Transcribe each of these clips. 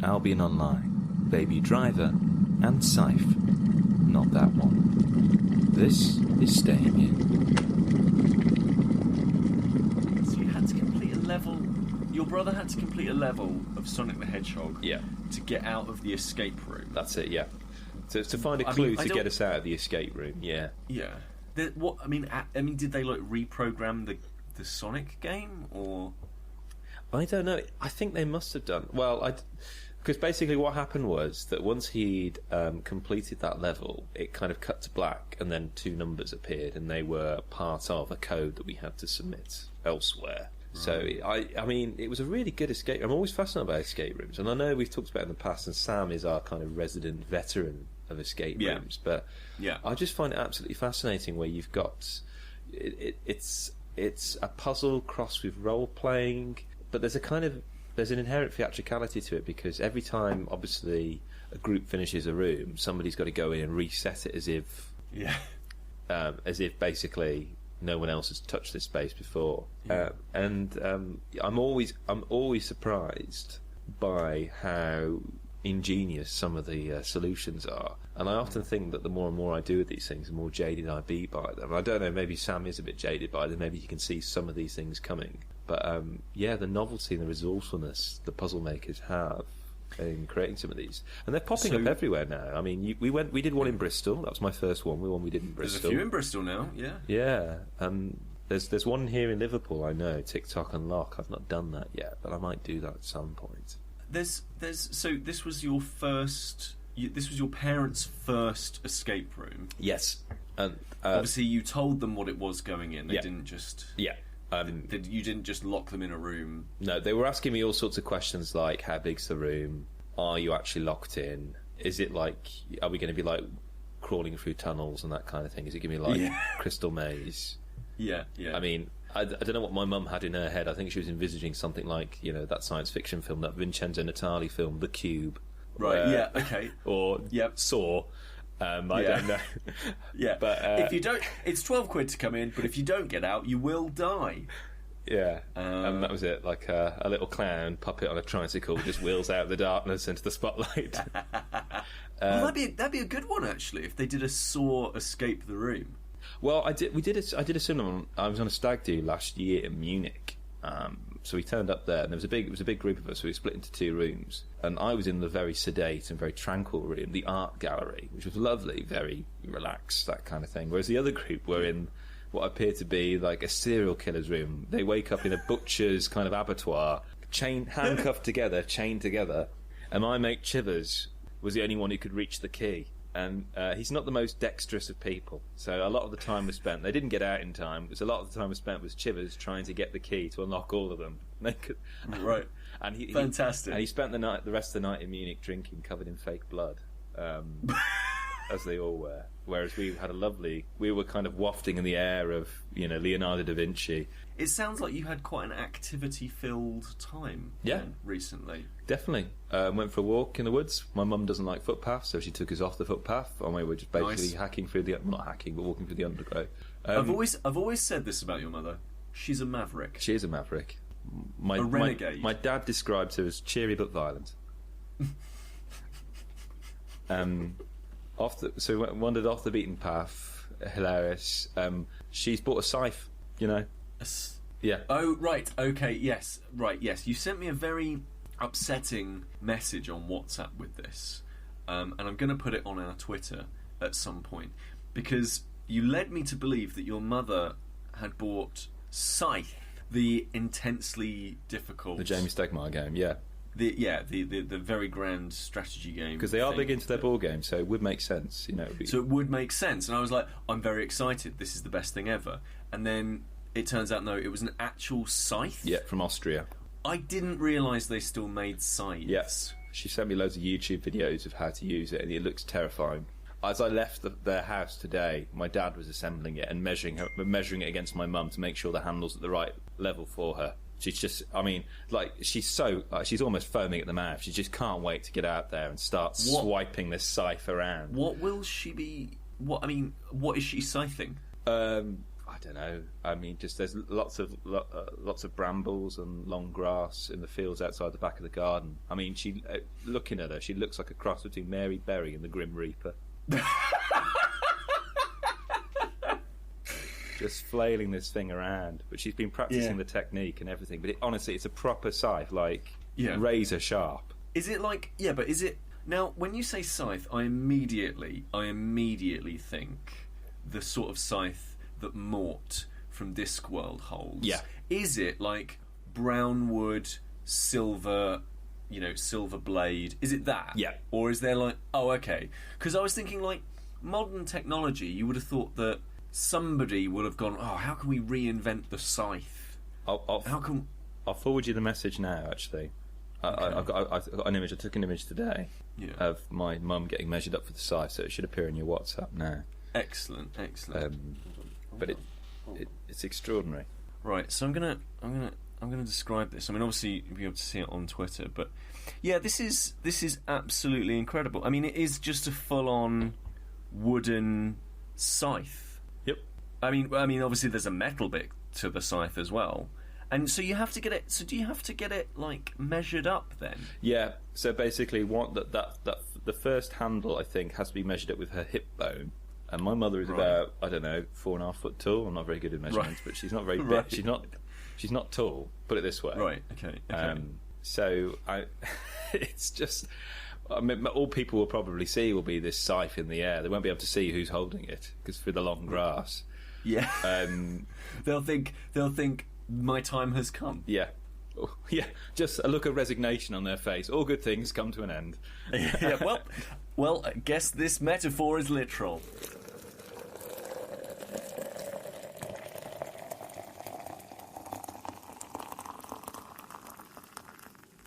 Albion Online, Baby Driver, and Scythe. Not that one. This is Staying In. So you had to complete a level... Your brother had to complete a level of Sonic the Hedgehog to get out of the escape room. That's it, yeah. To find a clue to get us out of the escape room, yeah. Yeah. I mean, did they like reprogram the Sonic game, or? I don't know. I think they must have done. Well, because basically what happened was that once he'd completed that level, it kind of cut to black, and then two numbers appeared, and they were part of a code that we had to submit elsewhere. Right. So I mean, it was a really good escape. I'm always fascinated by escape rooms, and I know we've talked about it in the past, and Sam is our kind of resident veteran of escape rooms, but I just find it absolutely fascinating where you've got it's a puzzle crossed with role playing, but there's an inherent theatricality to it, because every time obviously a group finishes a room, somebody's got to go in and reset it as if basically no one else has touched this space before. I'm always surprised by how ingenious some of the solutions are, and I often think that the more and more I do with these things, the more jaded I be by them. I don't know, maybe Sam is a bit jaded by them, maybe he can see some of these things coming, but the novelty and the resourcefulness the puzzle makers have in creating some of these, and they're popping up everywhere now. I mean, we did one in Bristol. That was my first one. We did in Bristol. There's a few in Bristol now. There's one here in Liverpool, I know, TikTok and Lock. I've not done that yet, but I might do that at some point. So this was your first. This was your parents' first escape room. Yes, and obviously you told them what it was going in. They didn't just. Yeah. You didn't just lock them in a room. No, they were asking me all sorts of questions like, how big's the room? Are you actually locked in? Is it like, are we going to be like crawling through tunnels and that kind of thing? Is it going to be like Crystal Maze? Yeah. I mean, I don't know what my mum had in her head. I think she was envisaging something like, that science fiction film, that Vincenzo Natali film, The Cube. Right, okay. Or Saw. I don't know. But if you don't, it's £12 to come in, but if you don't get out, you will die. Yeah, and that was it. Like a little clown puppet on a tricycle just wheels out of the darkness into the spotlight. Well, that'd be a good one actually. If they did a Saw Escape the Room. Well, I did a similar one. I was on a stag do last year in Munich. So we turned up there, and it was a big group of us, so we split into two rooms. And I was in the very sedate and very tranquil room, the art gallery, which was lovely, very relaxed, that kind of thing. Whereas the other group were in what appeared to be like a serial killer's room. They wake up in a butcher's kind of abattoir, handcuffed together, chained together. And my mate Chivers was the only one who could reach the key. And he's not the most dexterous of people, so a lot of the time was spent. They didn't get out in time, because a lot of the time was spent with Chivers trying to get the key to unlock all of them. Right, and fantastic. And he spent the rest of the night in Munich drinking, covered in fake blood, as they all were. Whereas we were kind of wafting in the air of Leonardo da Vinci. It sounds like you had quite an activity-filled time. Recently. Definitely. Went for a walk in the woods. My mum doesn't like footpaths, so she took us off the footpath, and we were just basically hacking through not hacking, but walking through the undergrowth. I've always said this about your mother. She's a maverick. She is a maverick. A renegade. My dad describes her as cheery but violent. So we wandered off the beaten path. Hilarious. She's bought a scythe. Yeah. Oh, right. Okay. Yes. Right. Yes. You sent me a very upsetting message on WhatsApp with this, and I'm going to put it on our Twitter at some point, because you led me to believe that your mother had bought Scythe, the intensely difficult, the Jamie Stegmaier game. Yeah. The very grand strategy game, because they are big into their board games, so it would make sense, So it would make sense, and I was like, I'm very excited. This is the best thing ever. And then it turns out, no, it was an actual scythe. Yeah, from Austria. I didn't realise they still made scythes. Yes, she sent me loads of YouTube videos of how to use it, and it looks terrifying. As I left their house today, my dad was assembling it and measuring it against my mum to make sure the handle's at the right level for her. She's just, she's almost foaming at the mouth. She just can't wait to get out there and start swiping this scythe around. What will she be? What is she scything? I I don't know. I mean, just there's lots of brambles and long grass in the fields outside the back of the garden. I mean, she looking at her, she looks like a cross between Mary Berry and the Grim Reaper. Just flailing this thing around, but she's been practicing the technique and everything. But honestly, it's a proper scythe, like razor sharp. Is it like but is it now? When you say scythe, I immediately think the sort of scythe that Mort from Discworld holds. Yeah. Is it like brown wood, silver, silver blade? Is it that? Yeah. Or is there like, oh, okay. Because I was thinking like modern technology, you would have thought that somebody would have gone, oh, how can we reinvent the scythe? I'll forward you the message now, actually. Okay. I've got an image. I took an image today of my mum getting measured up for the scythe, so it should appear in your WhatsApp now. Excellent. But it's extraordinary. Right, so I'm gonna describe this. I mean, obviously you'll be able to see it on Twitter, but yeah, this is absolutely incredible. I mean, it is just a full-on wooden scythe. Yep. I mean, obviously there's a metal bit to the scythe as well, and so you have to get it. So do you have to get it like measured up then? Yeah. So basically, the first handle I think has to be measured up with her hip bone. And my mother is about 4.5 foot tall. I'm not very good at measurements, but she's not very big. She's not tall. Put it this way. Right. Okay. So it's just. I mean, all people will probably see will be this scythe in the air. They won't be able to see who's holding it because through the long grass. Yeah. They'll think my time has come. Yeah. Yeah, just a look of resignation on their face. All good things come to an end. Yeah, well, I guess this metaphor is literal.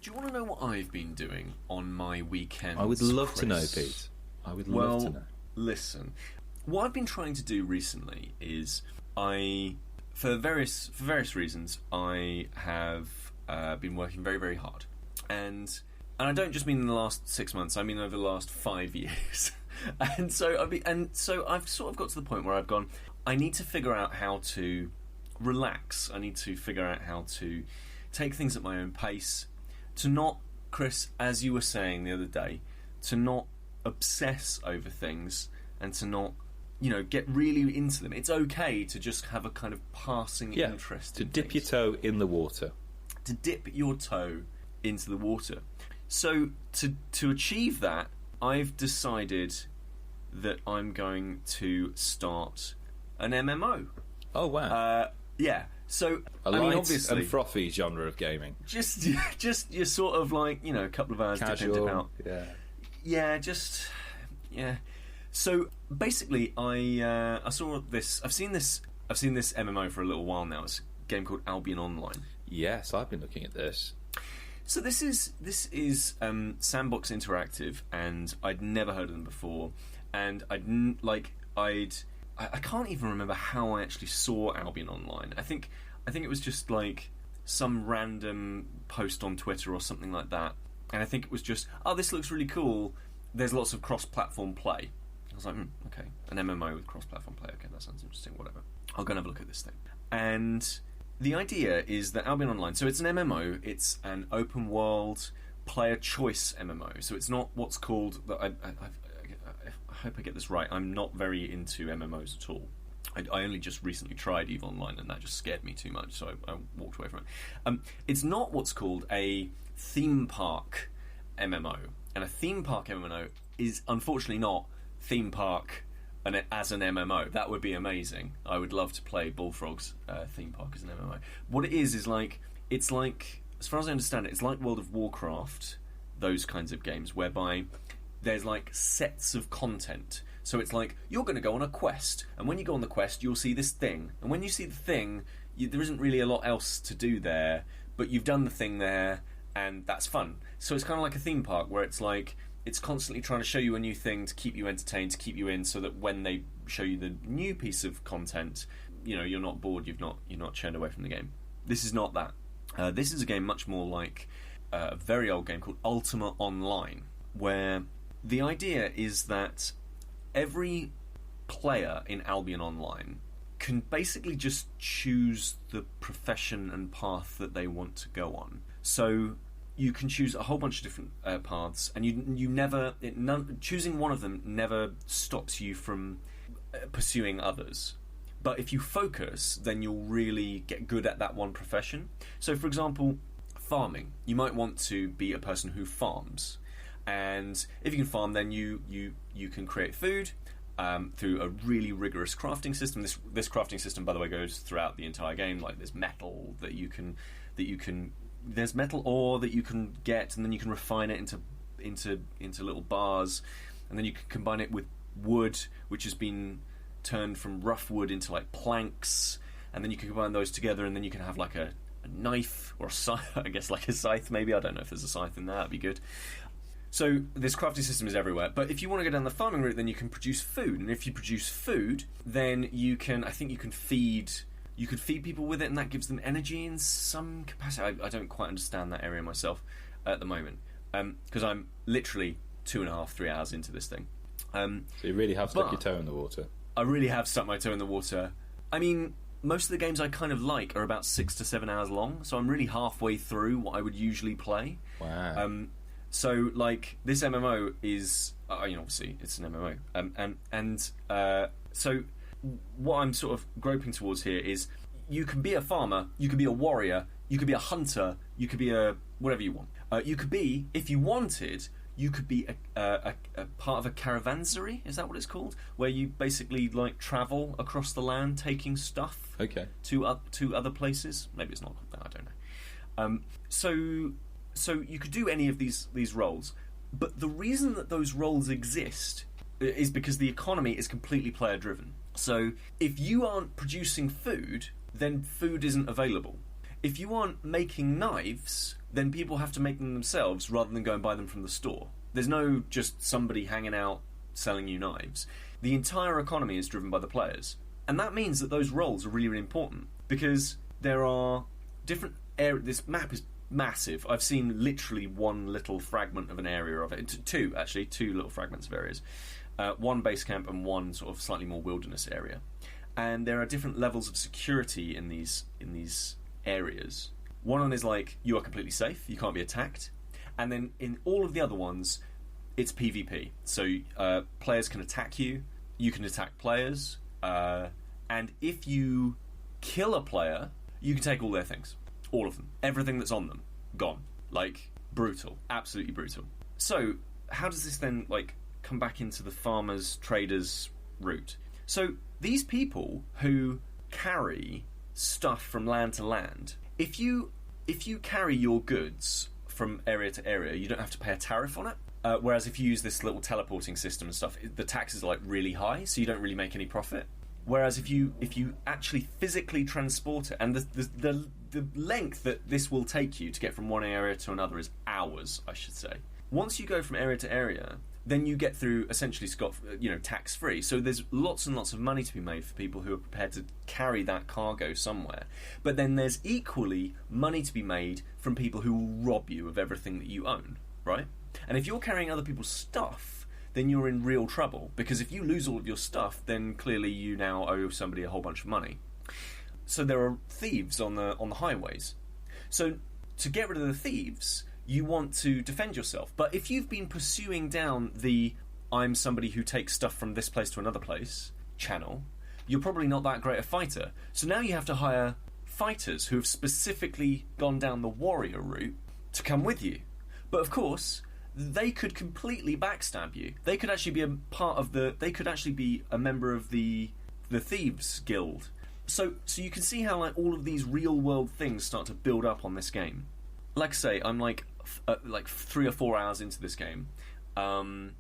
Do you want to know what I've been doing on my weekends? I would love Kris? to know, Pete. I would love to know. Listen, what I've been trying to do recently is for various reasons, I have been working very, very hard, and I don't just mean in the last 6 months. I mean over the last 5 years. and so I've sort of got to the point where I've gone, I need to figure out how to relax. I need to figure out how to take things at my own pace, to not, Kris, as you were saying the other day, to not obsess over things and to not, get really into them. It's okay to just have a kind of passing interest to in dip things. your toe in the water. To dip your toe into the water. So to achieve that, I've decided that I'm going to start an MMO. Oh wow! Yeah. So a light obviously, and frothy genre of gaming. Just you're sort of like a couple of hours Casual, dip in, dip out. Yeah. So basically, I saw this. I've seen this MMO for a little while now. It's a game called Albion Online. Yes, I've been looking at this. So this is Sandbox Interactive, and I'd never heard of them before, and I can't even remember how I actually saw Albion Online. I think it was just like some random post on Twitter or something like that, and I think it was just, oh, this looks really cool. There's lots of cross-platform play. I was like, okay, an MMO with cross-platform play. Okay, that sounds interesting. Whatever. I'll go and have a look at this thing. And the idea is that Albion Online, so it's an MMO, it's an open world player choice MMO. So it's not what's called, I hope I get this right, I'm not very into MMOs at all. I only just recently tried EVE Online and that just scared me too much, so I walked away from it. It's not what's called a theme park MMO. And a theme park MMO is unfortunately not theme park as an MMO. That would be amazing. I would love to play Bullfrog's theme park as an MMO. What it is like, it's like, as far as I understand it, it's like World of Warcraft, those kinds of games, whereby there's like sets of content. So it's like, you're going to go on a quest, and when you go on the quest, you'll see this thing. And when you see the thing, there isn't really a lot else to do there, but you've done the thing there, and that's fun. So it's kind of like a theme park, where it's like, it's constantly trying to show you a new thing to keep you entertained, to keep you in, so that when they show you the new piece of content, you're not bored, you're not churned away from the game. This is not that. This is a game much more like a very old game called Ultima Online, where the idea is that every player in Albion Online can basically just choose the profession and path that they want to go on. So you can choose a whole bunch of different paths, and you never choosing one of them never stops you from pursuing others. But if you focus, then you'll really get good at that one profession. So, for example, farming. You might want to be a person who farms, and if you can farm, then you can create food through a really rigorous crafting system. This crafting system, by the way, goes throughout the entire game. Like, there's metal that you can there's metal ore that you can get, and then you can refine it into little bars, and then you can combine it with wood, which has been turned from rough wood into like planks, and then you can combine those together, and then you can have like a knife or a scythe. I guess like a scythe, maybe. I don't know if there's a scythe in there. That'd be good. So this crafting system is everywhere. But if you want to go down the farming route, then you can produce food, and if you produce food, then you can feed. You could feed people with it, and that gives them energy in some capacity. I don't quite understand that area myself at the moment, because I'm literally 2.5, 3 hours into this thing. So you really have stuck your toe in the water. I really have stuck my toe in the water. I mean, most of the games I kind of like are about 6 to 7 hours long, so I'm really halfway through what I would usually play. Wow. So, like, this MMO is... obviously, it's an MMO. So what I'm sort of groping towards here is you can be a farmer, you can be a warrior, you could be a hunter, you could be a... whatever you want. You could be, if you wanted... You could be a part of a caravanserai, is that what it's called? Where you basically like travel across the land taking stuff to other places. Maybe it's not, I don't know. So you could do any of these roles, but the reason that those roles exist is because the economy is completely player driven. So if you aren't producing food, then food isn't available. If you aren't making knives, then people have to make them themselves rather than go and buy them from the store. There's no just somebody hanging out selling you knives. The entire economy is driven by the players. And that means that those roles are really, really important, because there are different areas. This map is massive. I've seen literally one little fragment of an area of it. Two little fragments of areas. One base camp and one sort of slightly more wilderness area. And there are different levels of security in these areas. One of them is like, you are completely safe, you can't be attacked. And then in all of the other ones, it's PvP. So players can attack you, you can attack players, and if you kill a player, you can take all their things. All of them. Everything that's on them. Gone. Like, brutal. Absolutely brutal. So, how does this then, like, come back into the farmers, traders route? So, these people who carry stuff from land to land, if you carry your goods from area to area, you don't have to pay a tariff on it. Whereas if you use this little teleporting system and stuff, the taxes are like really high, so you don't really make any profit. Whereas if you actually physically transport it, and the length that this will take you to get from one area to another is hours, I should say. Once you go from area to area, then you get through essentially tax free. So there's lots and lots of money to be made for people who are prepared to carry that cargo somewhere. But then there's equally money to be made from people who will rob you of everything that you own, right? And if you're carrying other people's stuff, then you're in real trouble, because if you lose all of your stuff, then clearly you now owe somebody a whole bunch of money. So there are thieves on the highways. So to get rid of the thieves, you want to defend yourself. But if you've been pursuing down the I'm somebody who takes stuff from this place to another place channel, you're probably not that great a fighter. So now you have to hire fighters who have specifically gone down the warrior route to come with you. But of course, they could completely backstab you. They could actually be they could actually be a member of the thieves guild. So you can see how like all of these real world things start to build up on this game. Like I say, I'm like 3 or 4 hours into this game, and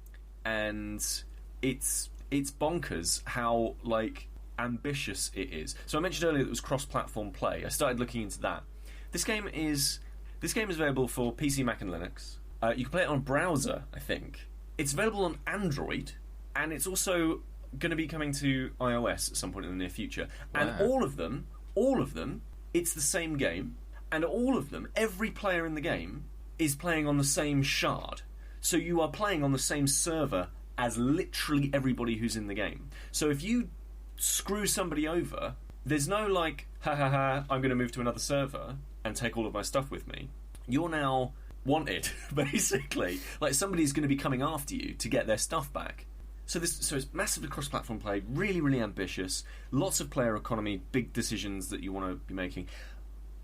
it's bonkers how like ambitious it is. So I mentioned earlier that it was cross-platform play. I started looking into that. This game is available for PC, Mac, and Linux. You can play it on browser, I think. It's available on Android, and it's also going to be coming to iOS at some point in the near future. Wow. And all of them, it's the same game, and all of them, every player in the game is playing on the same shard. So you are playing on the same server as literally everybody who's in the game. So if you screw somebody over, there's no like, ha ha ha, I'm going to move to another server and take all of my stuff with me. You're now wanted, basically. Like, somebody's going to be coming after you to get their stuff back. So it's massively cross-platform play, really, really ambitious, lots of player economy, big decisions that you want to be making.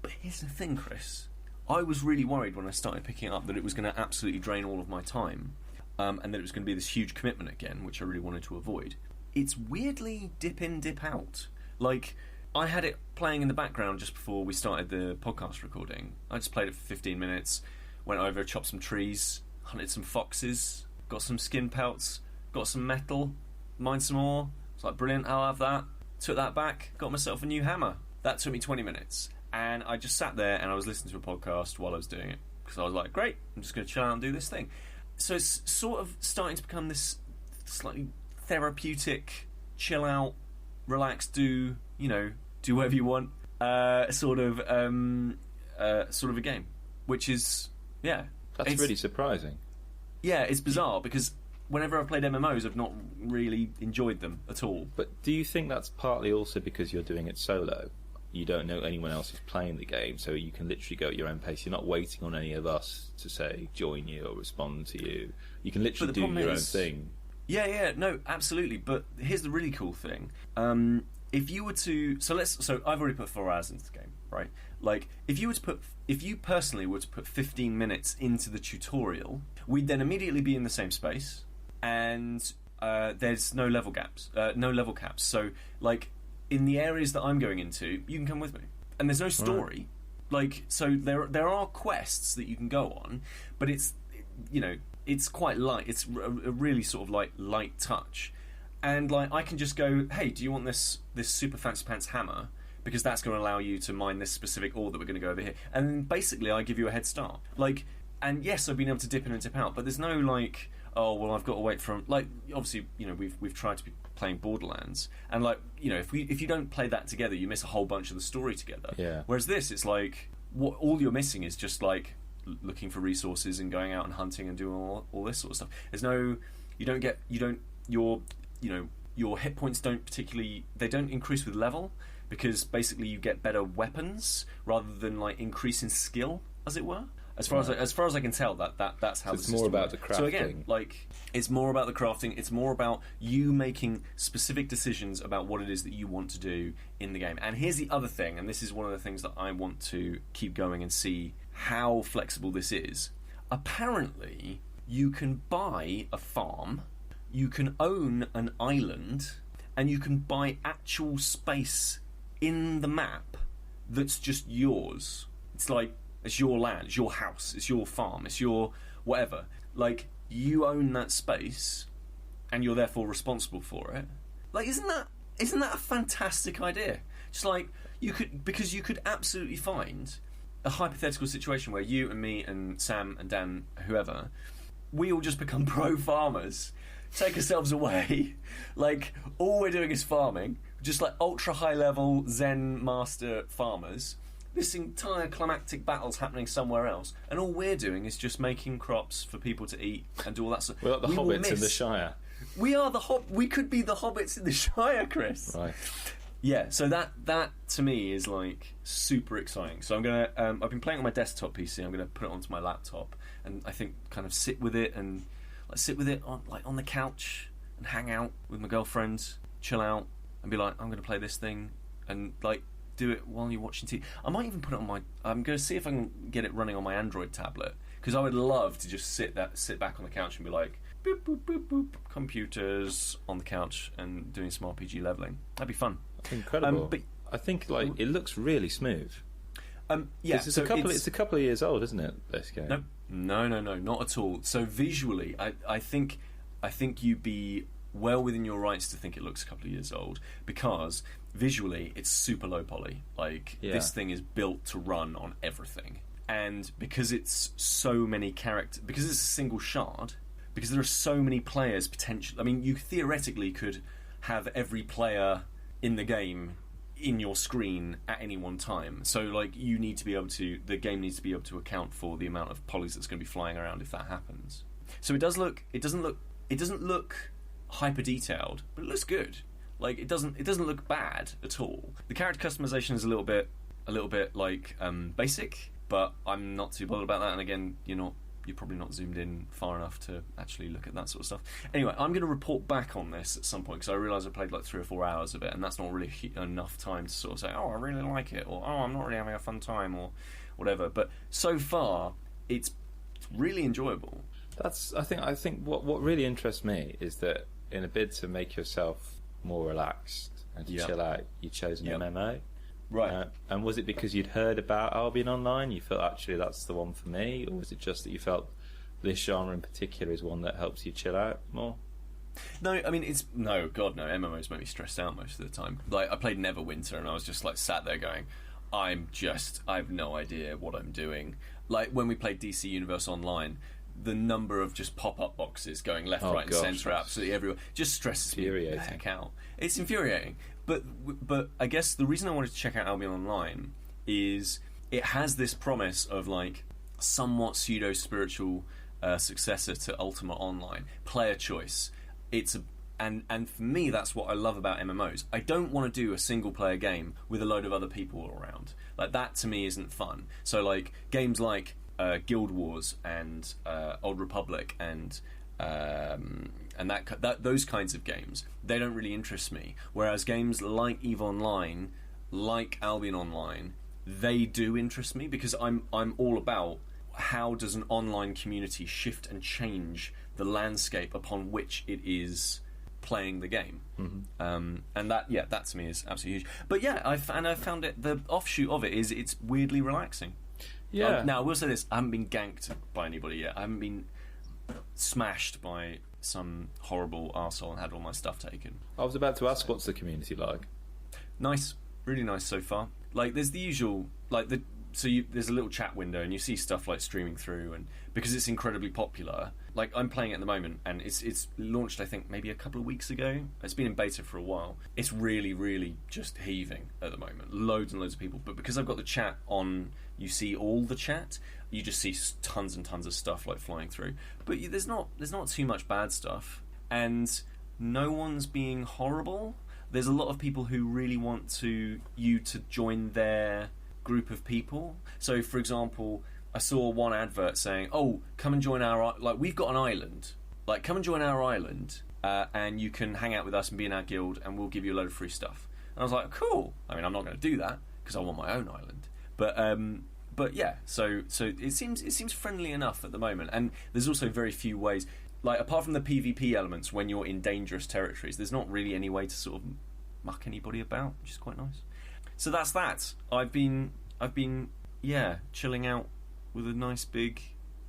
But here's the thing, Kris. I was really worried when I started picking it up that it was going to absolutely drain all of my time, and that it was going to be this huge commitment again, which I really wanted to avoid. It's weirdly dip in, dip out. Like, I had it playing in the background just before we started the podcast recording. I just played it for 15 minutes, went over, chopped some trees, hunted some foxes, got some skin pelts, got some metal, mined some ore. It's like, brilliant, I'll have that. Took that back, got myself a new hammer. That took me 20 minutes. And I just sat there and I was listening to a podcast while I was doing it. Because I was like, great, I'm just going to chill out and do this thing. So it's sort of starting to become this slightly therapeutic, chill out, relax, do whatever you want, sort of a game. Which is, yeah. That's really surprising. Yeah, it's bizarre because whenever I've played MMOs, I've not really enjoyed them at all. But do you think that's partly also because you're doing it solo? You don't know anyone else who's playing the game, so you can literally go at your own pace. You're not waiting on any of us to say join you or respond to you. You can literally do your own thing. Yeah, no, absolutely. But here's the really cool thing: if you were to, so I've already put 4 hours into the game, right? Like, if you personally were to put 15 minutes into the tutorial, we'd then immediately be in the same space, and there's no level caps. So, like, in the areas that I'm going into, you can come with me, and there's no story. Right. Like, so there are quests that you can go on, but it's quite light. It's a really sort of like light touch, and like I can just go, hey, do you want this super fancy pants hammer? Because that's going to allow you to mine this specific ore that we're going to go over here, and then basically I give you a head start. Like, and yes, I've been able to dip in and dip out, but there's no like, oh well, I've got to wait from, like, obviously, we've tried to be playing Borderlands, and like, if you don't play that together, you miss a whole bunch of the story together. Yeah. Whereas this, it's like what all you're missing is just like looking for resources and going out and hunting and doing all this sort of stuff. There's no, your hit points don't increase with level, because basically you get better weapons rather than like increase in skill, as it were. As far as I can tell, that's how. So it's more about the crafting. So again, like, it's more about the crafting. It's more about you making specific decisions about what it is that you want to do in the game. And here's the other thing, and this is one of the things that I want to keep going and see how flexible this is. Apparently, you can buy a farm, you can own an island, and you can buy actual space in the map that's just yours. It's like, it's your land, it's your house, it's your farm, it's your whatever. Like, you own that space, and you're therefore responsible for it. Like, isn't that a fantastic idea? Just like, you could absolutely find a hypothetical situation where you and me and Sam and Dan, whoever, we all just become pro farmers, take ourselves away, like, all we're doing is farming, just like ultra high level Zen master farmers. This entire climactic battle's happening somewhere else, and all we're doing is just making crops for people to eat and do all that stuff. We're like the hobbits in the Shire. We are we could be the hobbits in the Shire, Kris. Right. Yeah, so that to me is like super exciting. So I'm gonna I've been playing on my desktop PC. I'm gonna put it onto my laptop, and I think kind of sit with it on the couch and hang out with my girlfriend, chill out, and be like, I'm gonna play this thing, and like do it while you're watching TV. I might even put it on my. I'm gonna see if I can get it running on my Android tablet, because I would love to just sit back on the couch and be like, boop boop boop boop, computers on the couch and doing some RPG leveling. That'd be fun. Incredible. But I think like it looks really smooth. Yeah, it's a couple of years old, isn't it? This game. No, not at all. So visually, I think you'd be well within your rights to think it looks a couple of years old, because visually it's super low poly. Like, this thing is built to run on everything, and because it's so many characters, because it's a single shard, because there are so many players potentially. I mean, you theoretically could have every player in the game in your screen at any one time. So like, you need to be able to, the game needs to be able to account for the amount of polys that's going to be flying around if that happens. So it doesn't look hyper detailed, but it looks good. Like it doesn't look bad at all. The character customization is a little bit like basic, but I'm not too bothered about that. And again, you're probably not zoomed in far enough to actually look at that sort of stuff. Anyway, I'm going to report back on this at some point because I realise I played like 3 or 4 hours of it, and that's not really enough time to sort of say, oh, I really like it, or oh, I'm not really having a fun time, or whatever. But so far, it's really enjoyable. I think what really interests me is that in a bid to make yourself more relaxed and to chill out, you chose an MMO. Right. And was it because you'd heard about Albion Online, you felt actually that's the one for me, or was it just that you felt this genre in particular is one that helps you chill out more? No, I mean God no. MMOs make me stressed out most of the time. Like I played Neverwinter and I was just like sat there going, I have no idea what I'm doing. Like when we played DC Universe Online, the number of just pop-up boxes going left, right, and centre absolutely everywhere just stresses me the heck out. It's infuriating. But I guess the reason I wanted to check out Albion Online is it has this promise of like somewhat pseudo-spiritual successor to Ultima Online, player choice. And for me, that's what I love about MMOs. I don't want to do a single-player game with a load of other people around. Like that to me isn't fun. So like games like Guild Wars and Old Republic and those kinds of games, they don't really interest me. Whereas games like EVE Online, like Albion Online, they do interest me because I'm all about how does an online community shift and change the landscape upon which it is playing the game. Mm-hmm. And that to me is absolutely huge. But yeah, I found it, the offshoot of it is it's weirdly relaxing. Yeah. Now I will say this: I haven't been ganked by anybody yet. I haven't been smashed by some horrible arsehole and had all my stuff taken. I was about to ask, what's the community like? Nice, really nice so far. Like, there's the usual, like there's a little chat window and you see stuff like streaming through, and because it's incredibly popular, like I'm playing it at the moment and it's launched I think maybe a couple of weeks ago. It's been in beta for a while. It's really, really just heaving at the moment. Loads and loads of people, but because I've got the chat on, you see all the chat. You just see tons and tons of stuff like flying through, but there's not too much bad stuff, and no one's being horrible. There's a lot of people who really want you to join their group of people. So, for example, I saw one advert saying, "Oh, come and join we've got an island. Like, come and join our island, and you can hang out with us and be in our guild, and we'll give you a load of free stuff." And I was like, "Cool." I mean, I'm not going to do that because I want my own island, But yeah, so it seems friendly enough at the moment, and there's also very few ways. Like apart from the PvP elements, when you're in dangerous territories, there's not really any way to sort of muck anybody about, which is quite nice. So that's that. I've been chilling out with a nice big,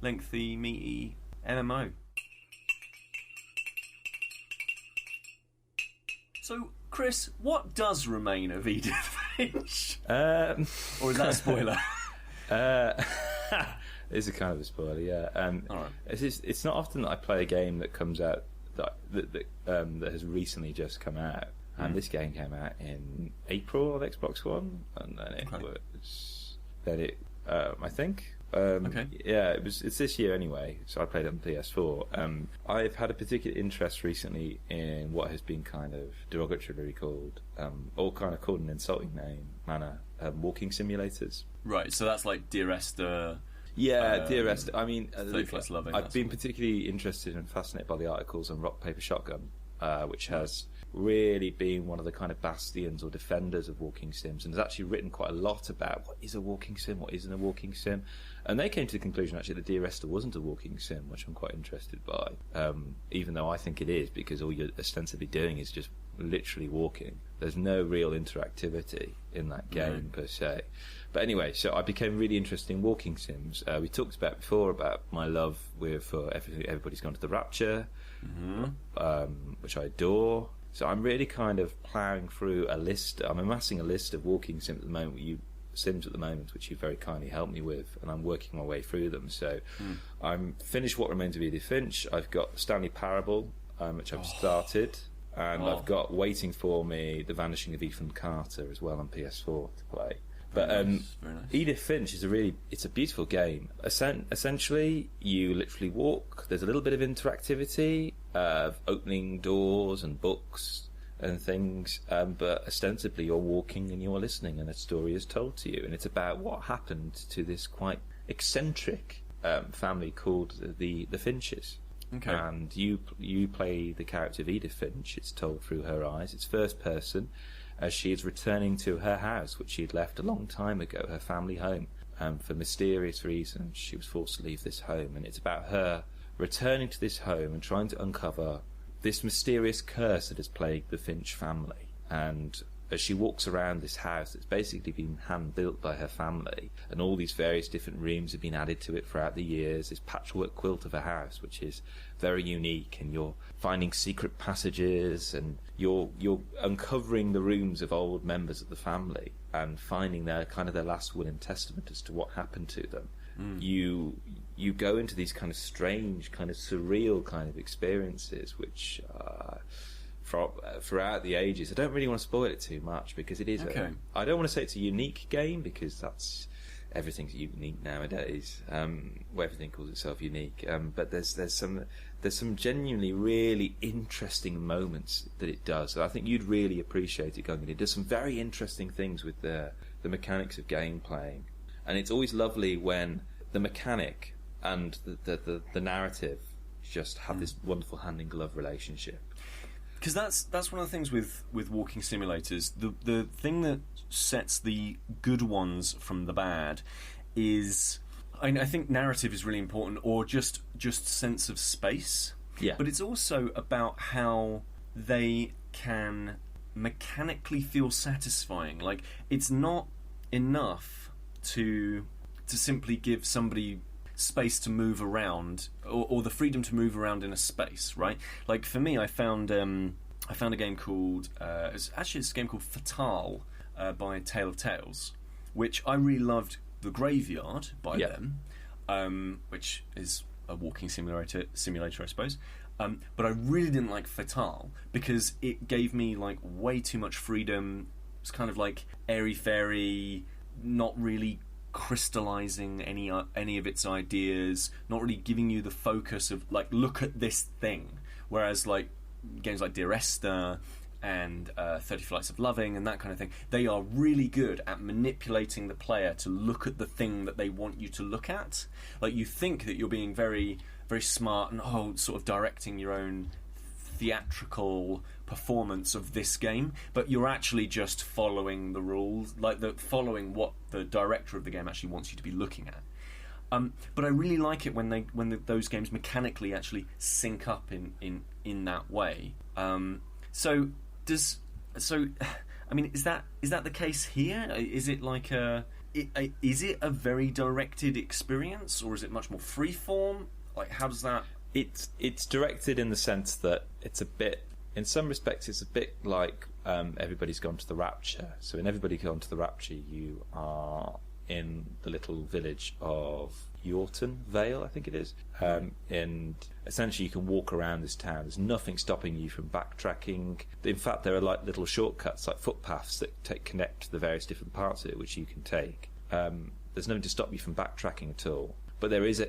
lengthy, meaty MMO. So, Kris, what does Remain of Edith Finch? Or is that a spoiler? It's a kind of a spoiler, yeah. All right. It's not often that I play a game that comes out that has recently just come out, and this game came out in April on Xbox One, and then I think. Okay. Yeah, it's this year anyway, so I played it on PS4. I've had a particular interest recently in what has been kind of derogatorily called, or kind of called an insulting manner, walking simulators. Right, so that's like Dear Esther. Yeah, Dear Esther. I mean, I've been particularly interested and fascinated by the articles on Rock Paper Shotgun, which has really been one of the kind of bastions or defenders of walking sims, and has actually written quite a lot about what is a walking sim, what isn't a walking sim. And they came to the conclusion actually that Dear Esther wasn't a walking sim, which I'm quite interested by, even though I think it is, because all you're ostensibly doing is just literally walking. There's no real interactivity in that game per se. But anyway, so I became really interested in walking sims. We talked about before about my love for Everybody's Gone to the Rapture, which I adore. So I'm really kind of ploughing through a list. I'm amassing a list of walking sims at the moment, which you very kindly helped me with, and I'm working my way through them. So I'm finished What Remains of Edith Finch. I've got Stanley Parable, which I've started, and I've got waiting for me The Vanishing of Ethan Carter as well on PS4 to play. But Very nice. Edith Finch is it's a beautiful game. Essentially, you literally walk. There's a little bit of interactivity of opening doors and books, and things, but ostensibly you're walking and you're listening, and a story is told to you, and it's about what happened to this quite eccentric family called the Finches. Okay. And you play the character of Edith Finch. It's told through her eyes. It's first person, as she is returning to her house, which she had left a long time ago, her family home. For mysterious reasons, she was forced to leave this home, and it's about her returning to this home and trying to uncover this mysterious curse that has plagued the Finch family. And as she walks around this house that's basically been hand-built by her family, and all these various different rooms have been added to it throughout the years, this patchwork quilt of a house, which is very unique, and you're finding secret passages, and you're uncovering the rooms of old members of the family and finding their last will and testament as to what happened to them. You go into these kind of strange, kind of surreal kind of experiences, which throughout the ages. I don't really want to spoil it too much, because it is. Okay. I don't want to say it's a unique game, because everything's unique nowadays. Where everything calls itself unique. But there's some genuinely really interesting moments that it does. And I think you'd really appreciate it going in. It does some very interesting things with the mechanics of game playing, and it's always lovely when the mechanic and the narrative just have this wonderful hand in glove relationship. Because that's one of the things with walking simulators. The thing that sets the good ones from the bad is, I think narrative is really important, or just sense of space. Yeah. But it's also about how they can mechanically feel satisfying. Like, it's not enough to simply give somebody space to move around, or the freedom to move around in a space, right? Like, for me, I found a game called it's a game called Fatale by Tale of Tales, which I really loved. The Graveyard by them, which is a walking simulator, I suppose. But I really didn't like Fatale because it gave me like way too much freedom. It's kind of like airy-fairy, not really crystallizing any of its ideas, not really giving you the focus of like, look at this thing. Whereas like games like Dear Esther and 30 Flights of Loving and that kind of thing, they are really good at manipulating the player to look at the thing that they want you to look at. Like, you think that you're being very, very smart and sort of directing your own theatrical performance of this game, but you're actually just following the rules, like following what the director of the game actually wants you to be looking at. But I really like it when those games mechanically actually sync up in that way. So I mean, is that the case here? Is it like is it a very directed experience, or is it much more freeform? Like, how does that? It's directed in the sense that it's a bit, in some respects, it's a bit like Everybody's Gone to the Rapture. So in Everybody Gone to the Rapture, you are in the little village of Yorton Vale, I think it is, and essentially you can walk around this town. There's nothing stopping you from backtracking. In fact, there are like little shortcuts, like footpaths that connect the various different parts of it, which you can take. There's nothing to stop you from backtracking at all. But there is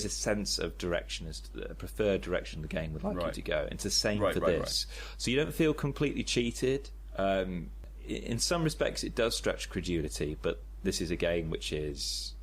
a sense of direction, as to the preferred direction the game would like you to go. It's the same for this. So you don't feel completely cheated. In some respects, it does stretch credulity, but this is a game which is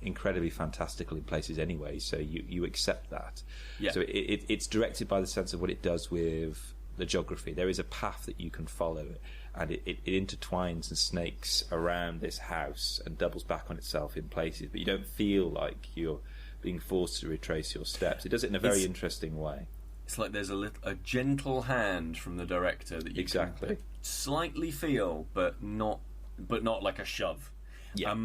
incredibly fantastical in places anyway, so you accept that. Yeah. So it's directed by the sense of what it does with the geography. There is a path that you can follow, and it intertwines and snakes around this house and doubles back on itself in places, but you don't feel like you're being forced to retrace your steps. It does it in a very interesting way. It's like there's a gentle hand from the director that you can slightly feel, but not like a shove. Yeah.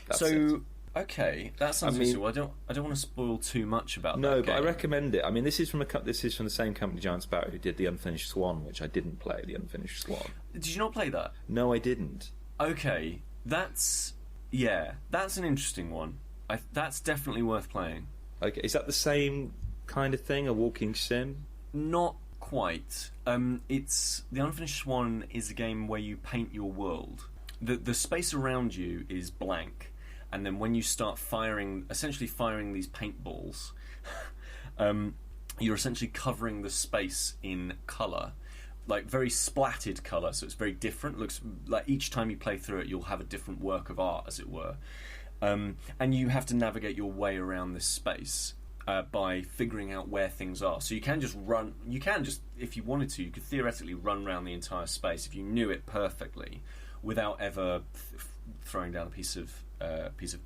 That's it. Okay, that sounds interesting. Well, I don't want to spoil too much about that. No, but I recommend it. I mean, this is from the same company, Giant Sparrow, who did The Unfinished Swan, which I didn't play. The Unfinished Swan. Did you not play that? No, I didn't. Okay, that's an interesting one. That's definitely worth playing. Okay, is that the same kind of thing, a walking sim? Not quite. It's The Unfinished Swan is a game where you paint your world. The space around you is blank. And then when you start essentially firing these paintballs, you're essentially covering the space in colour like very splatted colour, so it's very different. Looks like each time you play through it, you'll have a different work of art, as it were. And you have to navigate your way around this space by figuring out where things are. So you can just run. You can just, if you wanted to, you could theoretically run around the entire space if you knew it perfectly, without ever throwing down a piece of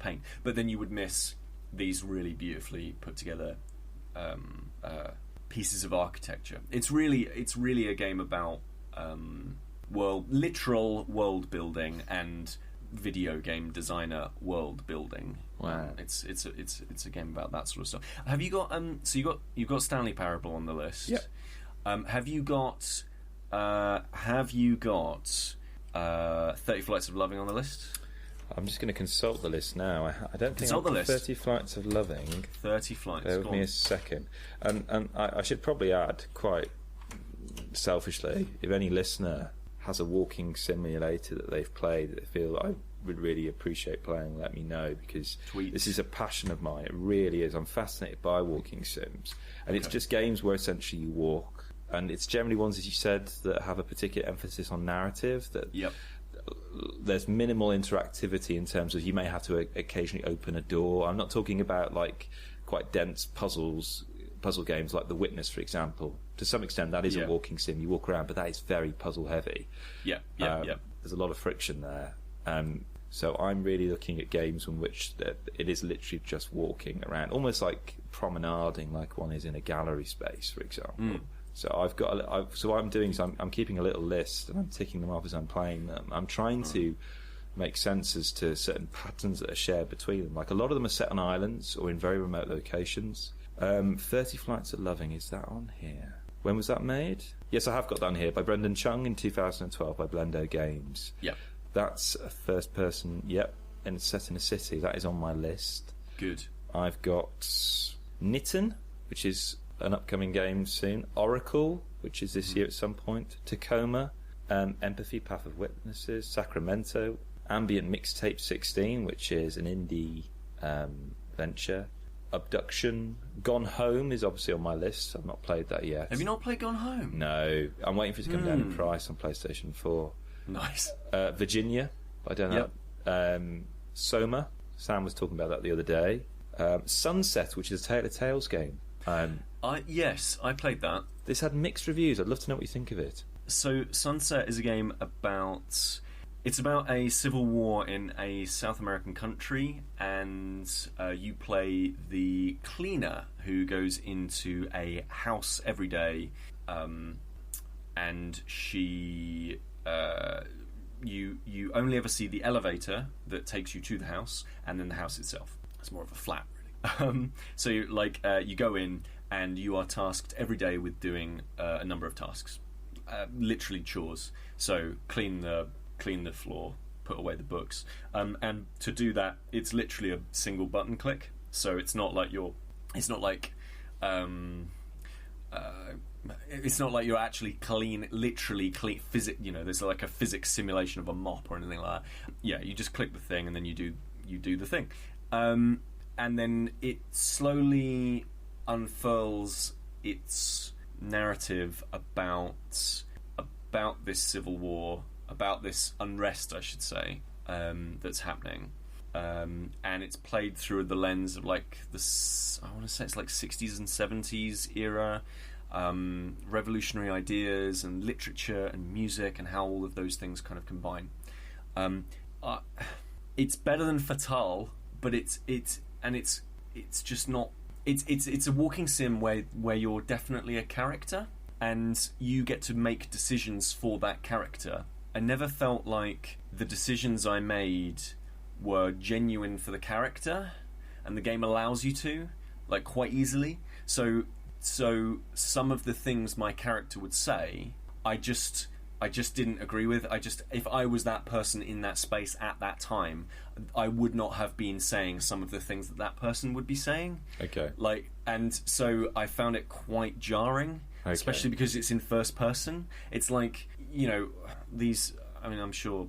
paint. But then you would miss these really beautifully put together pieces of architecture. It's really a game about literal world building and video game designer world building. Wow. It's a game about that sort of stuff. Have you got so you've got Stanley Parable on the list? Yep. Have you got 30 Flights of Loving on the list? I'm just going to consult the list now. I don't think Consult the list. 30 Flights of Loving. 30 Flights. Bear with me a second. And I should probably add, quite selfishly, if any listener has a walking simulator that they've played that they feel I would really appreciate playing, let me know, because this is a passion of mine. It really is. I'm fascinated by walking sims. And it's just games where essentially you walk. And it's generally ones, as you said, that have a particular emphasis on narrative. That there's minimal interactivity in terms of you may have to occasionally open a door. I'm not talking about like quite dense puzzle games like The Witness, for example. To some extent, that is a walking sim. You walk around, but that is very puzzle heavy. There's a lot of friction there. So I'm really looking at games in which it is literally just walking around, almost like promenading, like one is in a gallery space, for example. So what I'm doing is I'm keeping a little list and I'm ticking them off as I'm playing them. I'm trying to make sense as to certain patterns that are shared between them. Like a lot of them are set on islands or in very remote locations. 30 Flights of Loving, is that on here? When was that made? Yes, I have got that on here, by Brendan Chung in 2012 by Blendo Games. Yep. That's a first person, and it's set in a city. That is on my list. Good. I've got Nitten, which is an upcoming game soon. Oracle, which is this year at some point. Tacoma, Empathy, Path of Witnesses. Sacramento, Ambient Mixtape 16, which is an indie venture. Abduction. Gone Home is obviously on my list. I've not played that yet. Have you not played Gone Home? No. I'm waiting for it to come down in price on PlayStation 4. Nice. Virginia, I don't know. Soma, Sam was talking about that the other day. Sunset, which is a Tale of Tales game. Yes, I played that. This had mixed reviews. I'd love to know what you think of it. So Sunset is a game about... It's about a civil war in a South American country, and you play the cleaner who goes into a house every day, and she... You only ever see the elevator that takes you to the house, and then the house itself. It's more of a flat, really. So you go in, and you are tasked every day with doing a number of tasks, literally chores. So clean the floor, put away the books, and to do that, it's literally a single button click. So it's not like you're actually literally clean physics. There's like a physics simulation of a mop or anything like that. Yeah, you just click the thing and then you do the thing, and then it slowly unfurls its narrative about this civil war, about this unrest, I should say, that's happening. And it's played through the lens of like I want to say it's like 60s and 70s era, revolutionary ideas and literature and music and how all of those things kind of combine. It's better than Fatale, but it's just not. It's a walking sim where you're definitely a character and you get to make decisions for that character. I never felt like the decisions I made were genuine for the character, and the game allows you to, like, quite easily. So some of the things my character would say, I just didn't agree with. If I was that person in that space at that time, I would not have been saying some of the things that person would be saying. Okay. And so I found it quite jarring, especially because it's in first person. It's like, these... I mean, I'm sure,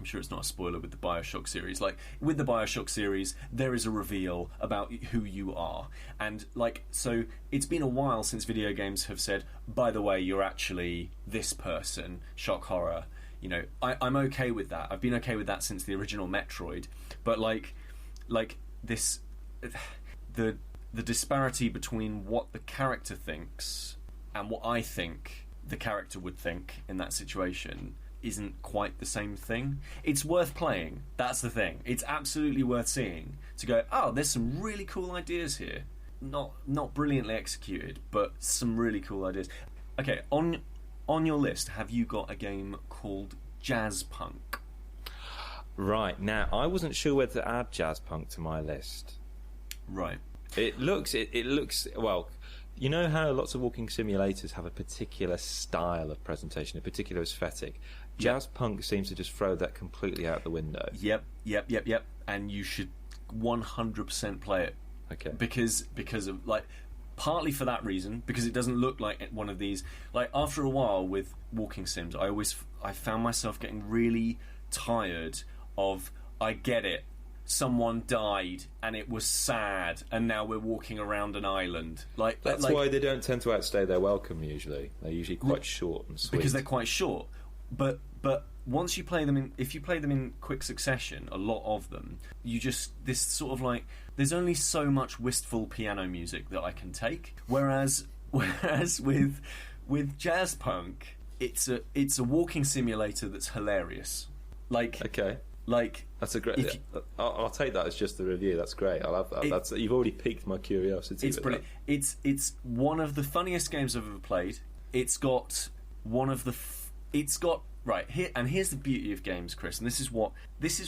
I'm sure it's not a spoiler with the BioShock series. Like, with the BioShock series, there is a reveal about who you are. And, like, so it's been a while since video games have said, by the way, you're actually this person, shock horror. You know, I'm okay with that. I've been okay with that since the original Metroid. But, like this... The disparity between what the character thinks and what I think the character would think in that situation isn't quite the same thing. It's worth playing. That's the thing. It's absolutely worth seeing. To go, oh, there's some really cool ideas here. Not brilliantly executed, but some really cool ideas. Okay, on your list, have you got a game called Jazzpunk? Right, now, I wasn't sure whether to add Jazzpunk to my list. Right. It looks well. You know how lots of walking simulators have a particular style of presentation, a particular aesthetic. Jazzpunk seems to just throw that completely out the window. Yep. And you should 100% play it. Okay. Because of, like, partly for that reason, because it doesn't look like one of these. Like, after a while with walking sims, I found myself getting really tired of, I get it, someone died and it was sad and now we're walking around an island. That's why they don't tend to outstay their welcome usually. They're usually quite short and sweet. Because they're quite short. But once you play them if you play them in quick succession, a lot of them, you just, this sort of like, there's only so much wistful piano music that I can take. Whereas with Jazzpunk, it's a walking simulator that's hilarious. Okay. Like, that's a great. I'll take that as just the review. That's great. I love that. You've already piqued my curiosity. It's brilliant. It's one of the funniest games I've ever played. It's got one of the. It's got right here, and here's the beauty of games, Kris. And this is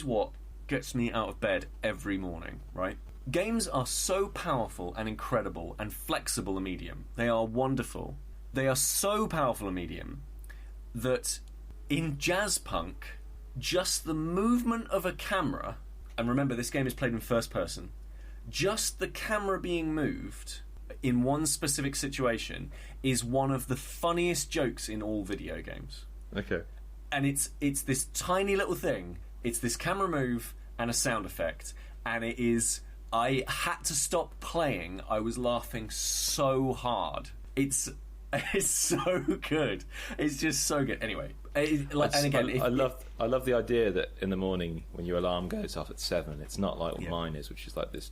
what gets me out of bed every morning. Right, games are so powerful and incredible and flexible a medium. They are wonderful. They are so powerful a medium that in Jazzpunk, just the movement of a camera, and remember this game is played in first person, just the camera being moved in one specific situation is one of the funniest jokes in all video games. Okay. And it's this tiny little thing, it's this camera move and a sound effect, and it is, I had to stop playing, I was laughing so hard. It's so good. It's just so good. Anyway, and again, I love the idea that in the morning when your alarm goes off at 7, it's not like what mine is, which is like this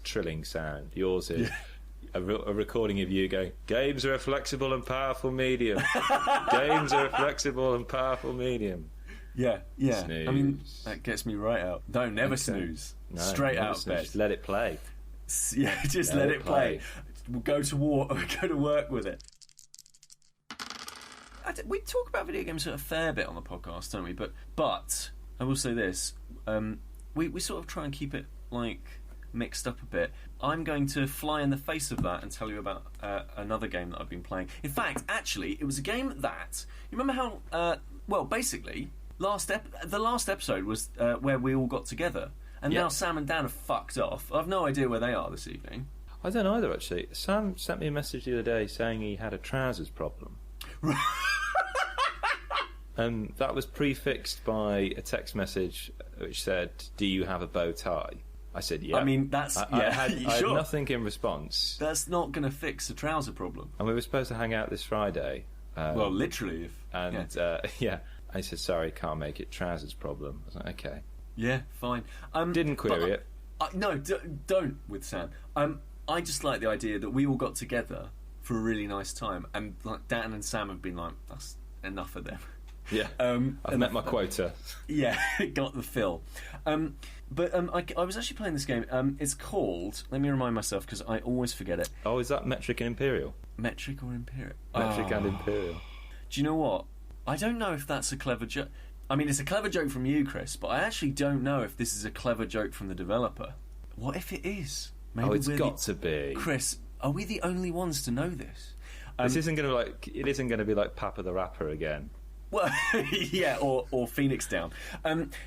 trilling sound. Yours is a recording of you going, "Games are a flexible and powerful medium. Games are a flexible and powerful medium." Yeah. Snooze. I mean, that gets me right out. No, never snooze. No, straight never out of snooze. bed. Just let it play. Yeah, just let it play. We'll go to work with it. We talk about video games a fair bit on the podcast, don't we? But I will say this: we sort of try and keep it like mixed up a bit. I'm going to fly in the face of that and tell you about another game that I've been playing. In fact, actually, it was a game that you remember how basically the last episode was where we all got together, and now Sam and Dan have fucked off. I've no idea where they are this evening. I don't either, actually. Sam sent me a message the other day saying he had a trousers problem. And that was prefixed by a text message which said, "Do you have a bow tie?" I said, "Yeah." I mean, that's... I had nothing in response. That's not going to fix the trouser problem. And we were supposed to hang out this Friday. Well, literally. And I said, "Sorry, can't make it. Trousers problem." I was like, "Okay." Yeah, fine. Didn't query it. No, don't with Sam. I just like the idea that we all got together for a really nice time, and like Dan and Sam have been like, "That's enough of them." Yeah, I've met my quota. Yeah, got the fill. But I was actually playing this game. It's called, let me remind myself because I always forget it. Oh, is that Metric and Imperial? Metric or Imperial? Metric and Imperial. Do you know what? I don't know if that's a clever joke. I mean, it's a clever joke from you, Kris, but I actually don't know if this is a clever joke from the developer. What if it is? Maybe it's got to be. Kris, are we the only ones to know this? This isn't going to it isn't going to be like Papa the Rapper again. Well, yeah, or Phoenix Down.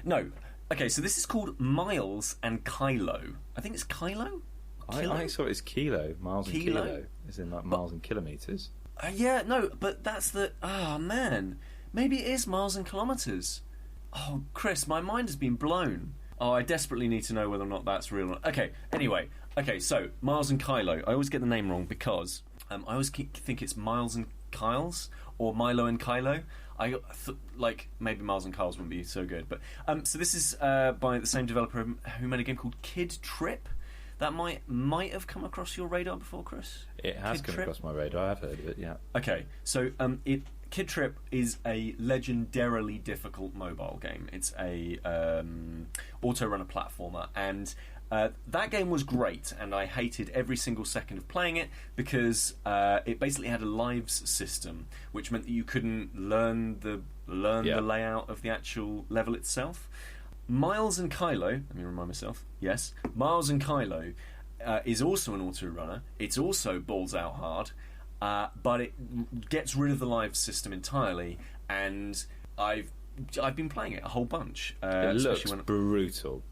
No. Okay, so this is called Miles and Kylo. I think it's Kylo? I thought it's Kilo. Miles and Kilo. As in like miles and kilometres. Yeah, no, but that's the... man. Maybe it is miles and kilometres. Oh, Kris, my mind has been blown. Oh, I desperately need to know whether or not that's real or not. Okay, anyway. Okay, so, Miles and Kylo. I always get the name wrong because I always think it's Miles and Kyles, or Milo and Kylo. Maybe Miles and Kyles wouldn't be so good. But so this is by the same developer who made a game called Kid Trip. That might have come across your radar before, Kris? It has come across my radar. I've heard of it, yeah. Okay, so Kid Trip is a legendarily difficult mobile game. It's a auto-runner platformer, and that game was great, and I hated every single second of playing it because it basically had a lives system, which meant that you couldn't learn the layout of the actual level itself. Miles and Kylo, let me remind myself, yes, Miles and Kylo is also an auto-runner. It's also balls out hard, but it gets rid of the live system entirely, and I've been playing it a whole bunch. It looks brutal.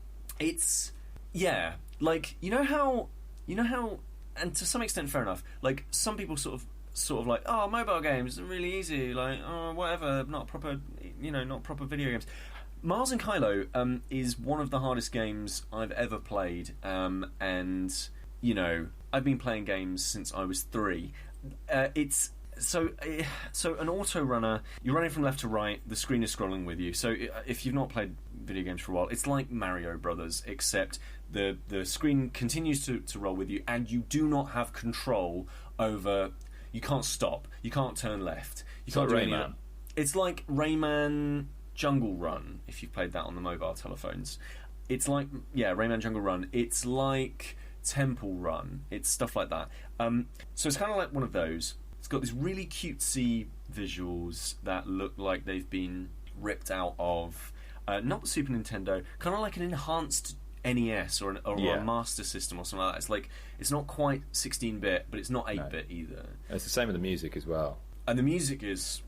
It's, yeah, like, you know how, and to some extent fair enough, like, some people sort of like, oh, mobile games are really easy, like, oh, whatever, not proper video games. Miles and Kylo is one of the hardest games I've ever played, and I've been playing games since I was 3. It's so an auto runner. You're running from left to right. The screen is scrolling with you. So if you've not played video games for a while, it's like Mario Brothers, except the screen continues to roll with you, and you do not have control over. You can't stop. You can't turn left. You can't do Rayman. It's like Rayman Jungle Run, if you've played that on the mobile telephones. It's like, Rayman Jungle Run. It's like Temple Run. It's stuff like that. So it's kind of like one of those. It's got these really cutesy visuals that look like they've been ripped out of not the Super Nintendo, kind of like an enhanced NES or a Master System or something like that. It's like, it's not quite 16-bit, but it's not 8-bit either. It's the same with the music as well. And the music is,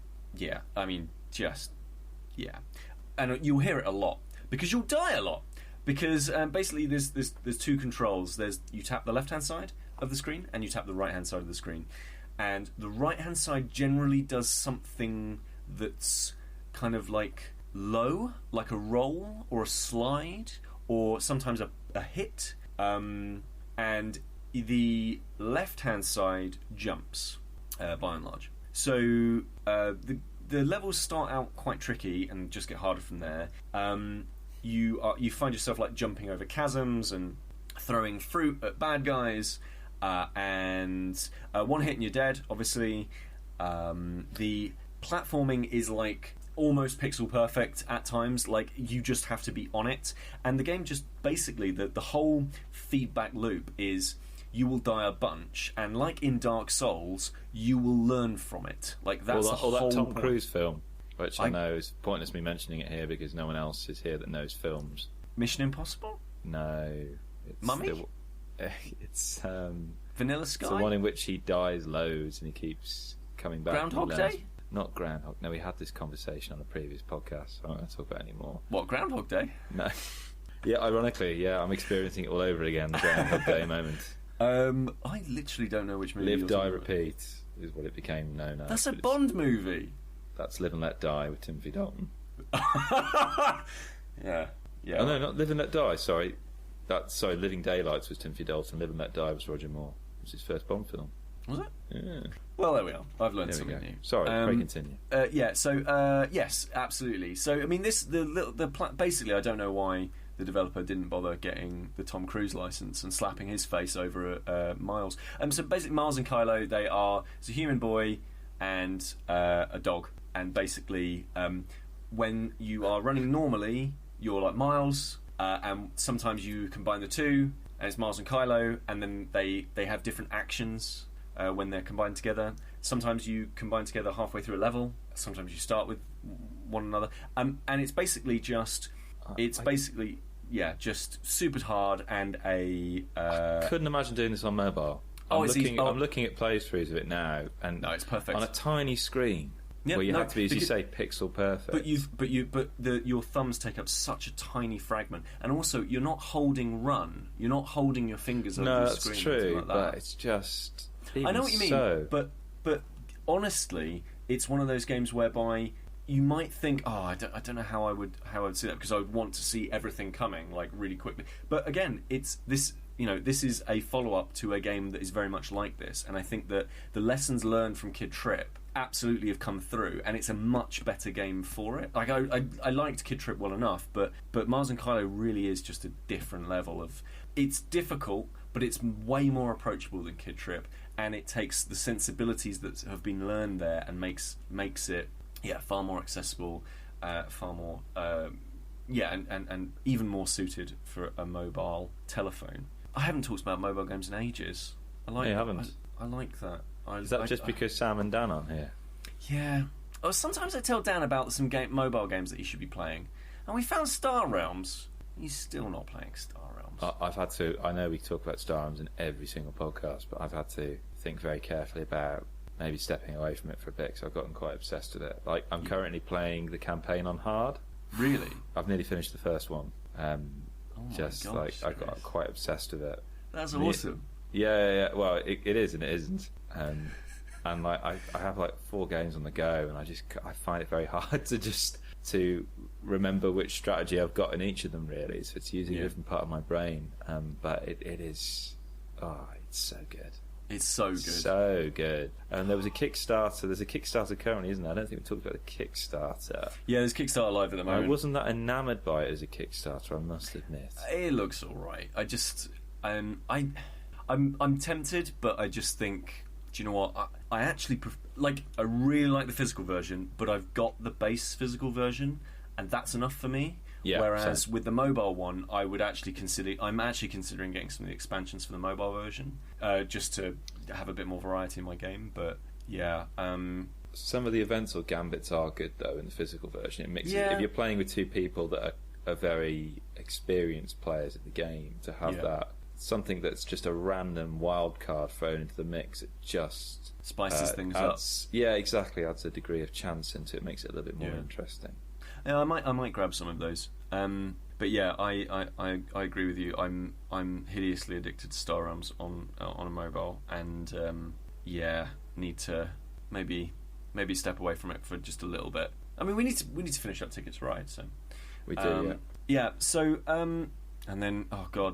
and you'll hear it a lot because you'll die a lot because basically there's two controls. You tap the left hand side of the screen and you tap the right hand side of the screen, and the right hand side generally does something that's kind of like low, like a roll or a slide or sometimes a hit, and the left hand side jumps by and large. So the levels start out quite tricky and just get harder from there. You find yourself like jumping over chasms and throwing fruit at bad guys, and one hit and you're dead. Obviously, the platforming is like almost pixel perfect at times. Like, you just have to be on it, and the game just basically the whole feedback loop is, you will die a bunch, and like in Dark Souls, you will learn from it. Like, that's the whole that Tom point. Cruise film, which I know is pointless me mentioning it here because no one else is here that knows films. Mission Impossible? No. It's Mummy? It's Vanilla Sky? It's the one in which he dies loads and he keeps coming back. Groundhog Day? Not Groundhog. No, we had this conversation on a previous podcast, so I don't want to talk about it anymore. What, Groundhog Day? No. Yeah, ironically, I'm experiencing it all over again, the Groundhog Day moment. I literally don't know which movie. Live, Die, Repeat is what it became known as. That's a Bond movie. That's Live and Let Die with Timothy Dalton. Yeah. Oh no, not Live and Let Die. Sorry, Living Daylights was Timothy Dalton. Live and Let Die was Roger Moore. It was his first Bond film. Was it? Yeah. Well, there we are. I've learned something new. Sorry, continue. Yes, absolutely. So, I mean, basically, I don't know why the developer didn't bother getting the Tom Cruise license and slapping his face over Miles. So basically, Miles and Kylo, it's a human boy and a dog. And basically, when you are running normally, you're like Miles, and sometimes you combine the two, and it's Miles and Kylo, and then they have different actions when they're combined together. Sometimes you combine together halfway through a level. Sometimes you start with one another. And it's basically just... just super hard and a... I couldn't imagine doing this on mobile. I'm looking at playthroughs of it now, and no, it's perfect. On a tiny screen, where you have to be, as you say, pixel perfect. But your thumbs take up such a tiny fragment, and also you're not holding run. You're not holding your fingers over the screen. No, that's true, like that. but it's just... I know what you mean, but honestly, it's one of those games whereby you might think, I don't know how I would see that, because I would want to see everything coming like really quickly. But again, it's this. This is a follow-up to a game that is very much like this, and I think that the lessons learned from Kid Trip absolutely have come through, and it's a much better game for it. Like I liked Kid Trip well enough, but Mars and Kylo really is just a different level of. It's difficult, but it's way more approachable than Kid Trip, and it takes the sensibilities that have been learned there and makes it far more accessible, far more and even more suited for a mobile telephone. I haven't talked about mobile games in ages. I like that. Is that just because Sam and Dan aren't here? Yeah. Oh, sometimes I tell Dan about some mobile games that he should be playing, and we found Star Realms. He's still not playing Star Realms. I've had to. I know we talk about Star Realms in every single podcast, but I've had to think very carefully about maybe stepping away from it for a bit, because I've gotten quite obsessed with it. Like, I'm currently playing the campaign on hard. Really? I've nearly finished the first one. I got quite obsessed with it. That's awesome. Yeah. Well, it is and it isn't. And like I have like 4 games on the go, and I find it very hard to remember which strategy I've got in each of them, really. So it's using a different part of my brain. But it is. Oh, it's so good. It's so good. So good. And there was a Kickstarter. There's a Kickstarter currently, isn't there? I don't think we talked about the Kickstarter. Yeah, there's Kickstarter live at the moment. I wasn't that enamoured by it as a Kickstarter, I must admit. It looks alright. I just... I'm tempted, but I just think... Do you know what? I actually... I really like the physical version, but I've got the base physical version, and that's enough for me. Yeah, whereas with the mobile one, I'm actually considering getting some of the expansions for the mobile version, just to have a bit more variety in my game. But yeah, some of the events or gambits are good though in the physical version. It mixes. If you're playing with 2 people that are very experienced players at the game, to have that something that's just a random wild card thrown into the mix, it just spices things up. Yeah, exactly. Adds a degree of chance into it, makes it a little bit more interesting. Yeah, I might grab some of those. But yeah, I agree with you. I'm hideously addicted to Star Realms on a mobile, and need to maybe step away from it for just a little bit. I mean, we need to finish up Tickets to Ride, so we do. Yeah. So and then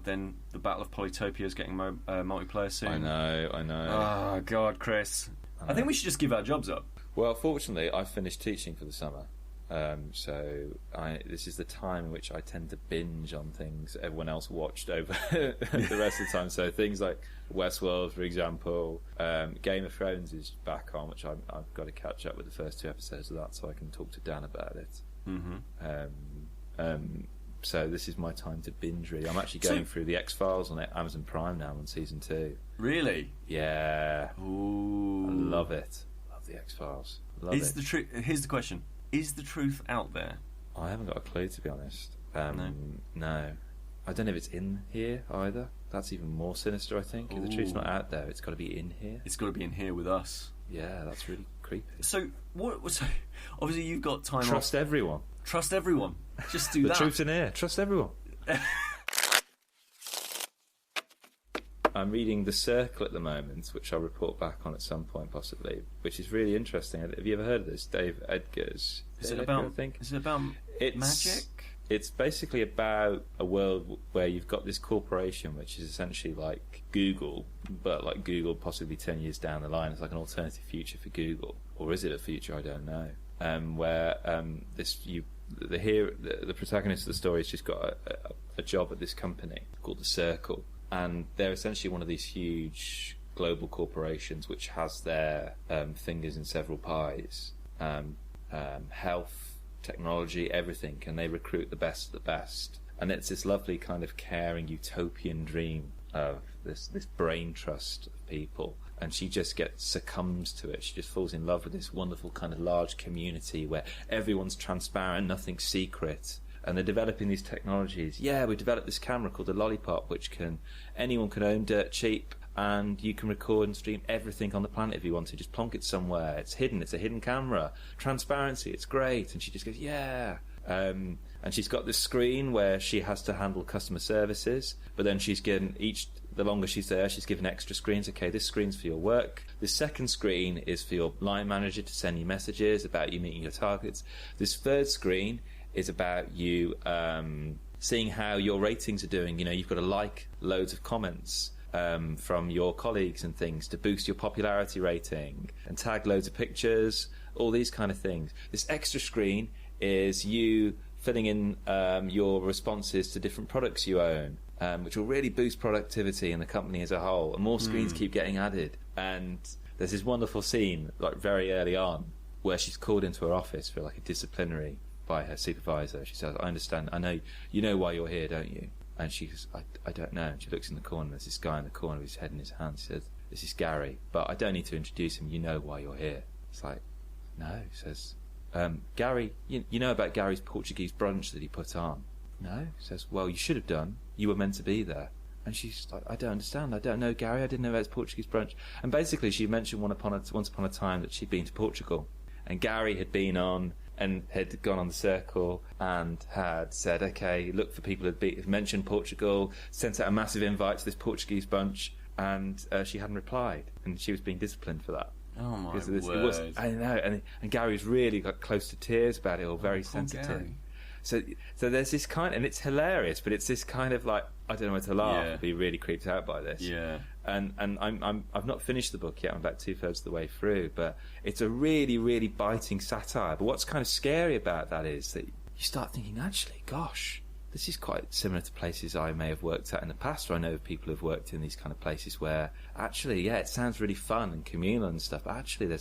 then the Battle of Polytopia is getting multiplayer soon. I know. Oh God, Kris. I think we should just give our jobs up. Well, fortunately, I finished teaching for the summer. So this is the time in which I tend to binge on things everyone else watched over the rest of the time. So things like Westworld, for example, Game of Thrones is back on, which I've got to catch up with the first 2 episodes of that, so I can talk to Dan about it. Mm-hmm. So this is my time to binge. Really, I'm actually going through the X-Files on Amazon Prime now on season 2. Really? Yeah. Ooh. I love it. Love the X-Files. Here's the question. Is the truth out there? I haven't got a clue, to be honest. No. I don't know if it's in here either. That's even more sinister, I think. If the truth's not out there, it's got to be in here. It's got to be in here with us. Yeah, that's really creepy. So, so obviously you've got time Trust off. everyone. Trust everyone. Just do the that. The truth's in here. Trust everyone. I'm reading The Circle at the moment, which I'll report back on at some point, possibly, which is really interesting. Have you ever heard of this? Dave Edgar's. Is it about magic? It's basically about a world where you've got this corporation, which is essentially like Google, but like Google possibly 10 years down the line. It's like an alternative future for Google. Or is it a future? I don't know. Where the protagonist of the story has just got a job at this company called The Circle. And they're essentially one of these huge global corporations which has their fingers in several pies. Health, technology, everything. And they recruit the best of the best. And it's this lovely kind of caring utopian dream of this brain trust of people. And she just succumbs to it. She just falls in love with this wonderful kind of large community where everyone's transparent, nothing's secret. And they're developing these technologies. Yeah, we developed this camera called the Lollipop, which anyone can own dirt cheap, and you can record and stream everything on the planet if you want to. Just plonk it somewhere. It's hidden. It's a hidden camera. Transparency. It's great. And she just goes, yeah. And she's got this screen where she has to handle customer services, but then she's given the longer she's there, she's given extra screens. Okay, this screen's for your work. This second screen is for your line manager to send you messages about you meeting your targets. This third screen is about you seeing how your ratings are doing. You know, you've got to like loads of comments from your colleagues and things to boost your popularity rating, and tag loads of pictures, all these kind of things. This extra screen is you filling in your responses to different products you own, which will really boost productivity in the company as a whole, and more screens keep getting added. And there's this wonderful scene, like very early on, where she's called into her office for like a disciplinary by her supervisor. She says, I understand, I know, you know why you're here, don't you? And she goes, I don't know. And she looks in the corner, there's this guy in the corner with his head in his hands. She says, this is Gary, but I don't need to introduce him, you know why you're here. It's like, no. He says, Gary, you know about Gary's Portuguese brunch that he put on? No. He says, well, you should have done, you were meant to be there. And she's like, I don't understand, I don't know Gary, I didn't know about his Portuguese brunch. And basically she mentioned once upon a time that she'd been to Portugal, and Gary had been on and had gone on the circle and had said, okay, look for people who'd mentioned Portugal, sent out a massive invite to this Portuguese bunch, and she hadn't replied, and she was being disciplined for that. Oh my word! I know, and Gary's really got close to tears about it, or very sensitive. Gary. So there's this kind, and it's hilarious, but it's this kind of like, I don't know where to laugh. Yeah. I'd be really creeped out by this. Yeah. And I've not finished the book yet. I'm about 2/3 of the way through, but it's a really, really biting satire. But what's kind of scary about that is that you start thinking, actually, gosh, this is quite similar to places I may have worked at in the past, or I know of people who've worked in these kind of places where actually, yeah, it sounds really fun and communal and stuff, but actually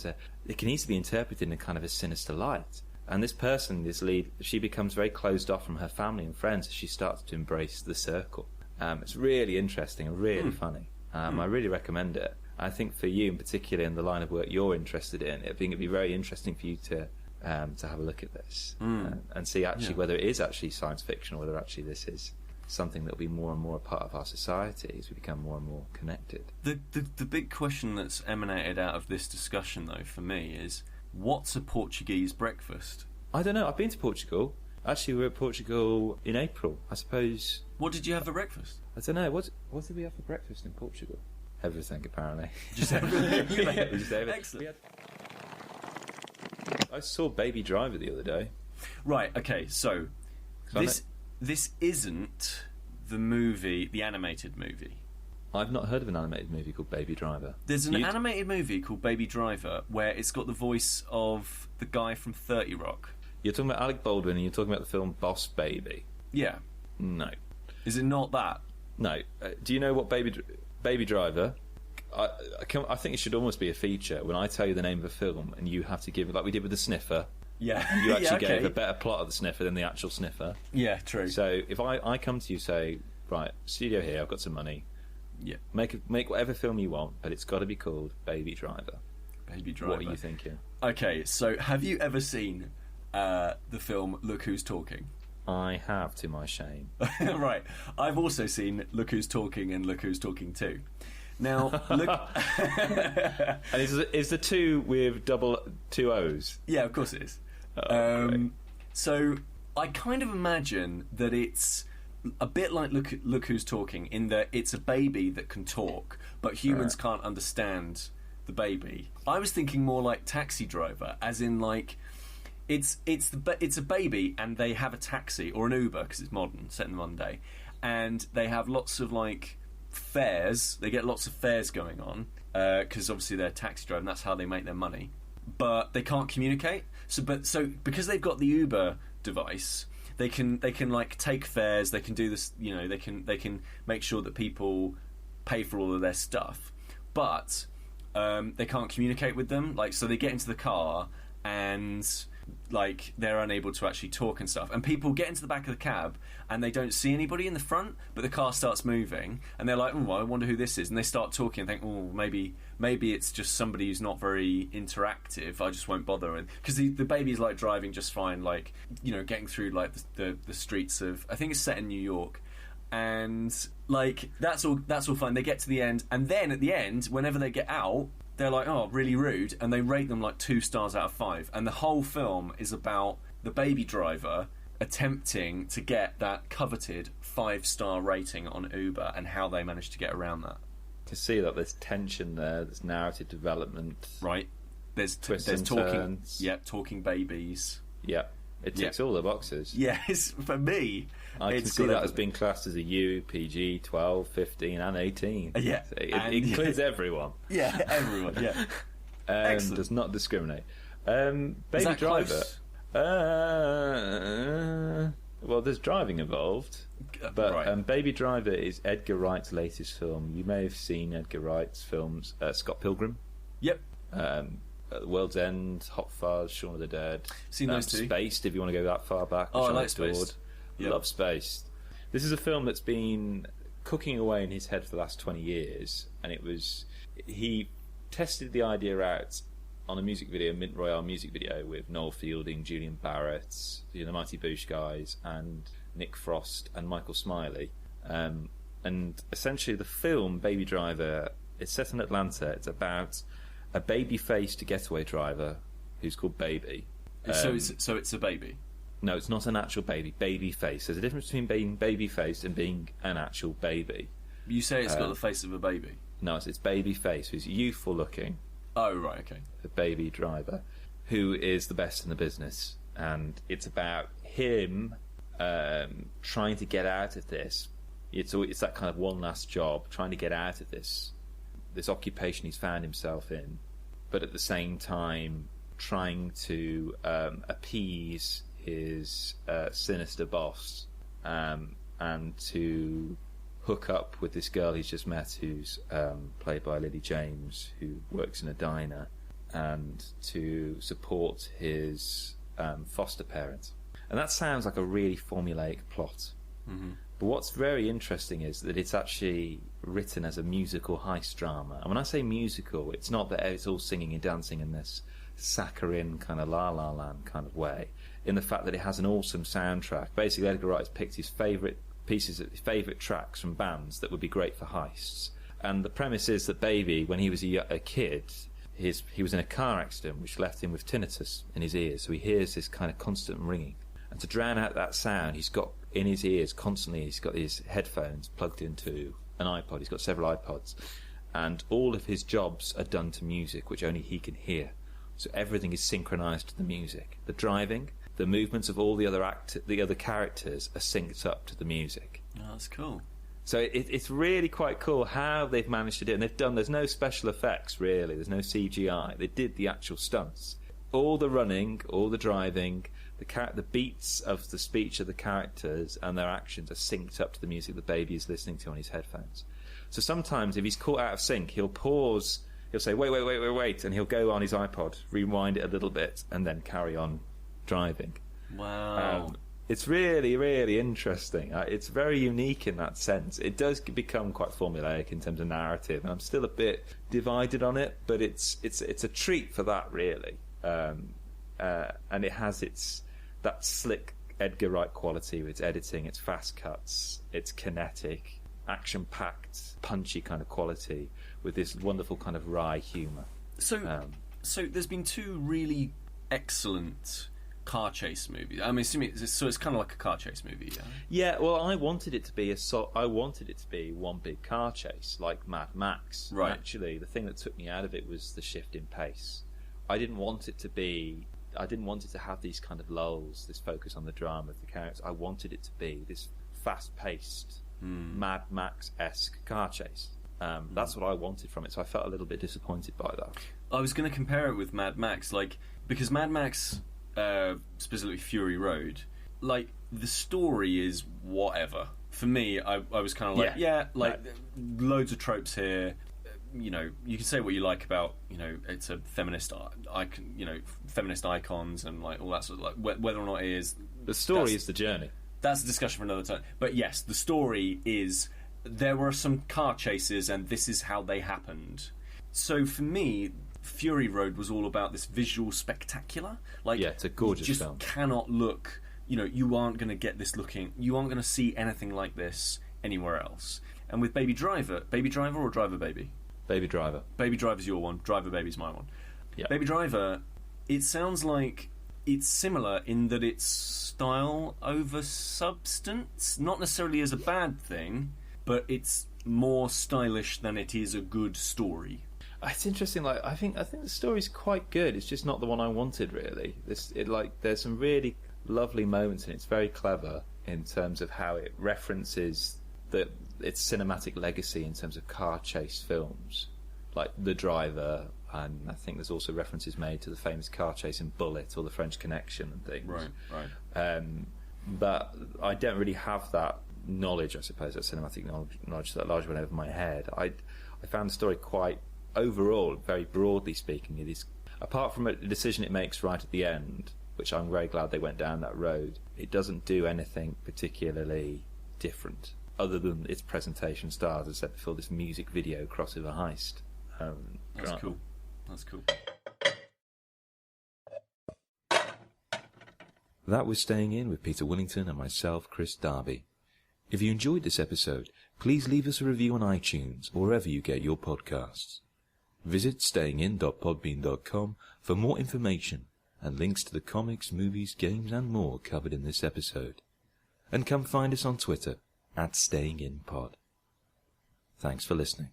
it can easily be interpreted in a kind of a sinister light. And this person, this lead, she becomes very closed off from her family and friends as she starts to embrace the circle. It's really interesting and really funny. I really recommend it. I think for you in particular, in the line of work you're interested in, it'd be very interesting for you to have a look at this and see actually whether it is actually science fiction, or whether actually this is something that will be more and more a part of our society as we become more and more connected. The big question that's emanated out of this discussion, though, for me is, what's a Portuguese breakfast? I don't know. I've been to Portugal. Actually, we were at Portugal in April, I suppose. What did you have for breakfast? I don't know. What did we have for breakfast in Portugal? Everything, apparently. Just everything. Just everything. Excellent. I saw Baby Driver the other day. Right. Okay. So this isn't the movie, the animated movie. I've not heard of an animated movie called Baby Driver. There's an animated movie called Baby Driver where it's got the voice of the guy from 30 Rock. You're talking about Alec Baldwin, and you're talking about the film Boss Baby. Yeah. No. Is it not that? No. Do you know what Baby Driver? I think it should almost be a feature when I tell you the name of a film and you have to give it, like we did with The Sniffer. Yeah. You actually gave a better plot of The Sniffer than the actual Sniffer. Yeah, true. So if I come to you and say, right, studio here, I've got some money. Yeah. Make whatever film you want, but it's got to be called Baby Driver. Baby Driver. What are you thinking? Okay, so have you ever seen the film Look Who's Talking? I have, to my shame. Right. I've also seen Look Who's Talking and Look Who's Talking 2. Now, look... And is the 2 with two O's? Yeah, of course it is. So I kind of imagine that it's a bit like Look Who's Talking, in that it's a baby that can talk, but humans can't understand the baby. I was thinking more like Taxi Driver, as in like it's a baby and they have a taxi or an Uber, because it's modern, set in the modern day, and they have lots of like fares. They get lots of fares going on because obviously they're taxi driver, and that's how they make their money. But they can't communicate. So because they've got the Uber device, they can like take fares. They can do this. You know, they can make sure that people pay for all of their stuff, but they can't communicate with them. Like, so they get into the car and like they're unable to actually talk and stuff, and people get into the back of the cab and they don't see anybody in the front, but the car starts moving and they're like, oh, I wonder who this is, and they start talking and think, oh, maybe it's just somebody who's not very interactive, I just won't bother. And because the baby's like driving just fine, like, you know, getting through like the streets of, I think it's set in New York, and like that's all fine. They get to the end, and then at the end, whenever they get out, they're like, oh, really rude, and they rate them like 2 stars out of 5. And the whole film is about the baby driver attempting to get that coveted 5-star rating on Uber, and how they managed to get around that. To see that there's tension there, there's narrative development, right? There's and talking, turns. talking babies. Yeah, it ticks all the boxes. Yes, for me, I can see that as being classed as a U, PG, 12, 15, and 18. Yeah, so it includes everyone. Yeah, everyone. Yeah, excellent. Does not discriminate. Baby Driver. Well, there's driving involved, but Baby Driver is Edgar Wright's latest film. You may have seen Edgar Wright's films, Scott Pilgrim. Yep. World's End, Hot Fuzz, Shaun of the Dead. Seen those two. Spaced, if you want to go that far back. Oh, I like Spaced. Yep. Love Spaced. This is a film that's been cooking away in his head for the last 20 years, and he tested the idea out on a music video, Mint Royale music video, with Noel Fielding, Julian Barrett, the Mighty Boosh guys, and Nick Frost and Michael Smiley. And essentially the film, Baby Driver, it's set in Atlanta. It's about a baby-faced getaway driver who's called Baby. So it's a baby? No, it's not an actual baby. Baby-faced. There's a difference between being baby-faced and being an actual baby. You say it's got the face of a baby? No, it's baby-faced, who's youthful-looking. Oh, right, okay. A baby driver who is the best in the business. And it's about him trying to get out of this. It's that kind of one last job, trying to get out of this occupation he's found himself in, but at the same time trying to appease his sinister boss and to hook up with this girl he's just met, who's played by Lily James, who works in a diner, and to support his foster parent. And that sounds like a really formulaic plot. Mm-hmm. But what's very interesting is that it's actually written as a musical heist drama. And when I say musical, it's not that it's all singing and dancing in this saccharine kind of La La Land kind of way. In the fact that it has an awesome soundtrack. Basically, Edgar Wright's picked his favourite tracks from bands that would be great for heists. And the premise is that Baby, when he was a kid, he was in a car accident which left him with tinnitus in his ears. So he hears this kind of constant ringing. And to drown out that sound, he's got in his ears constantly, he's got his headphones plugged into an iPod. He's got several iPods. And all of his jobs are done to music, which only he can hear. So everything is synchronised to the music. The driving, the movements of all the other characters are synced up to the music. Oh, that's cool. So it's really quite cool how they've managed to do it. And there's no special effects, really. There's no CGI. They did the actual stunts. All the running, all the driving, the beats of the speech of the characters and their actions are synced up to the music the Baby is listening to on his headphones. So sometimes if he's caught out of sync, he'll pause, he'll say, wait, and he'll go on his iPod, rewind it a little bit, and then carry on driving. Wow. It's really, really interesting. It's very unique in that sense. It does become quite formulaic in terms of narrative, and I'm still a bit divided on it, but it's a treat for that, really. And it has that slick Edgar Wright quality with its editing, its fast cuts, its kinetic, action-packed, punchy kind of quality with this wonderful kind of wry humour. So there's been two really excellent car chase movies. I mean, it's kind of like a car chase movie. Yeah. Yeah. Well, I wanted it to be one big car chase like Mad Max. Right. And actually, the thing that took me out of it was the shift in pace. I didn't want it to have these kind of lulls, this focus on the drama of the characters. I wanted it to be this fast-paced, Mad Max-esque car chase. That's what I wanted from it, so I felt a little bit disappointed by that. I was going to compare it with Mad Max, because Mad Max, specifically Fury Road, the story is whatever. For me, I was kind of loads of tropes here. You can say what you like about, it's a feminist icon, feminist icons and all that sort of whether or not it is. The story is the journey. That's a discussion for another time. But yes, the story is there were some car chases and this is how they happened. So for me, Fury Road was all about this visual spectacular. It's a gorgeous film. You just cannot look. You aren't going to get this looking. You aren't going to see anything like this anywhere else. And with Baby Driver or Driver Baby? Baby Driver. Baby Driver's your one. Driver Baby's my one. Yeah. Baby Driver, it sounds like it's similar in that it's style over substance, not necessarily as a bad thing, but it's more stylish than it is a good story. It's interesting. Like I think the story's quite good. It's just not the one I wanted, really. There's some really lovely moments, and it's very clever in terms of how it references its cinematic legacy in terms of car chase films, like The Driver, and I think there's also references made to the famous car chase in Bullet or The French Connection and things. Right. But I don't really have that knowledge, I suppose, that cinematic knowledge that large went over my head. I found the story quite, overall, very broadly speaking, it is, apart from a decision it makes right at the end, which I'm very glad they went down that road, it doesn't do anything particularly different, other than its presentation style, as I said before, this music video crossover heist. That's cool. That's cool. That was Staying In with Peter Willington and myself, Kris Darby. If you enjoyed this episode, please leave us a review on iTunes or wherever you get your podcasts. Visit stayingin.podbean.com for more information and links to the comics, movies, games and more covered in this episode. And come find us on Twitter @StayingInPod. Thanks for listening.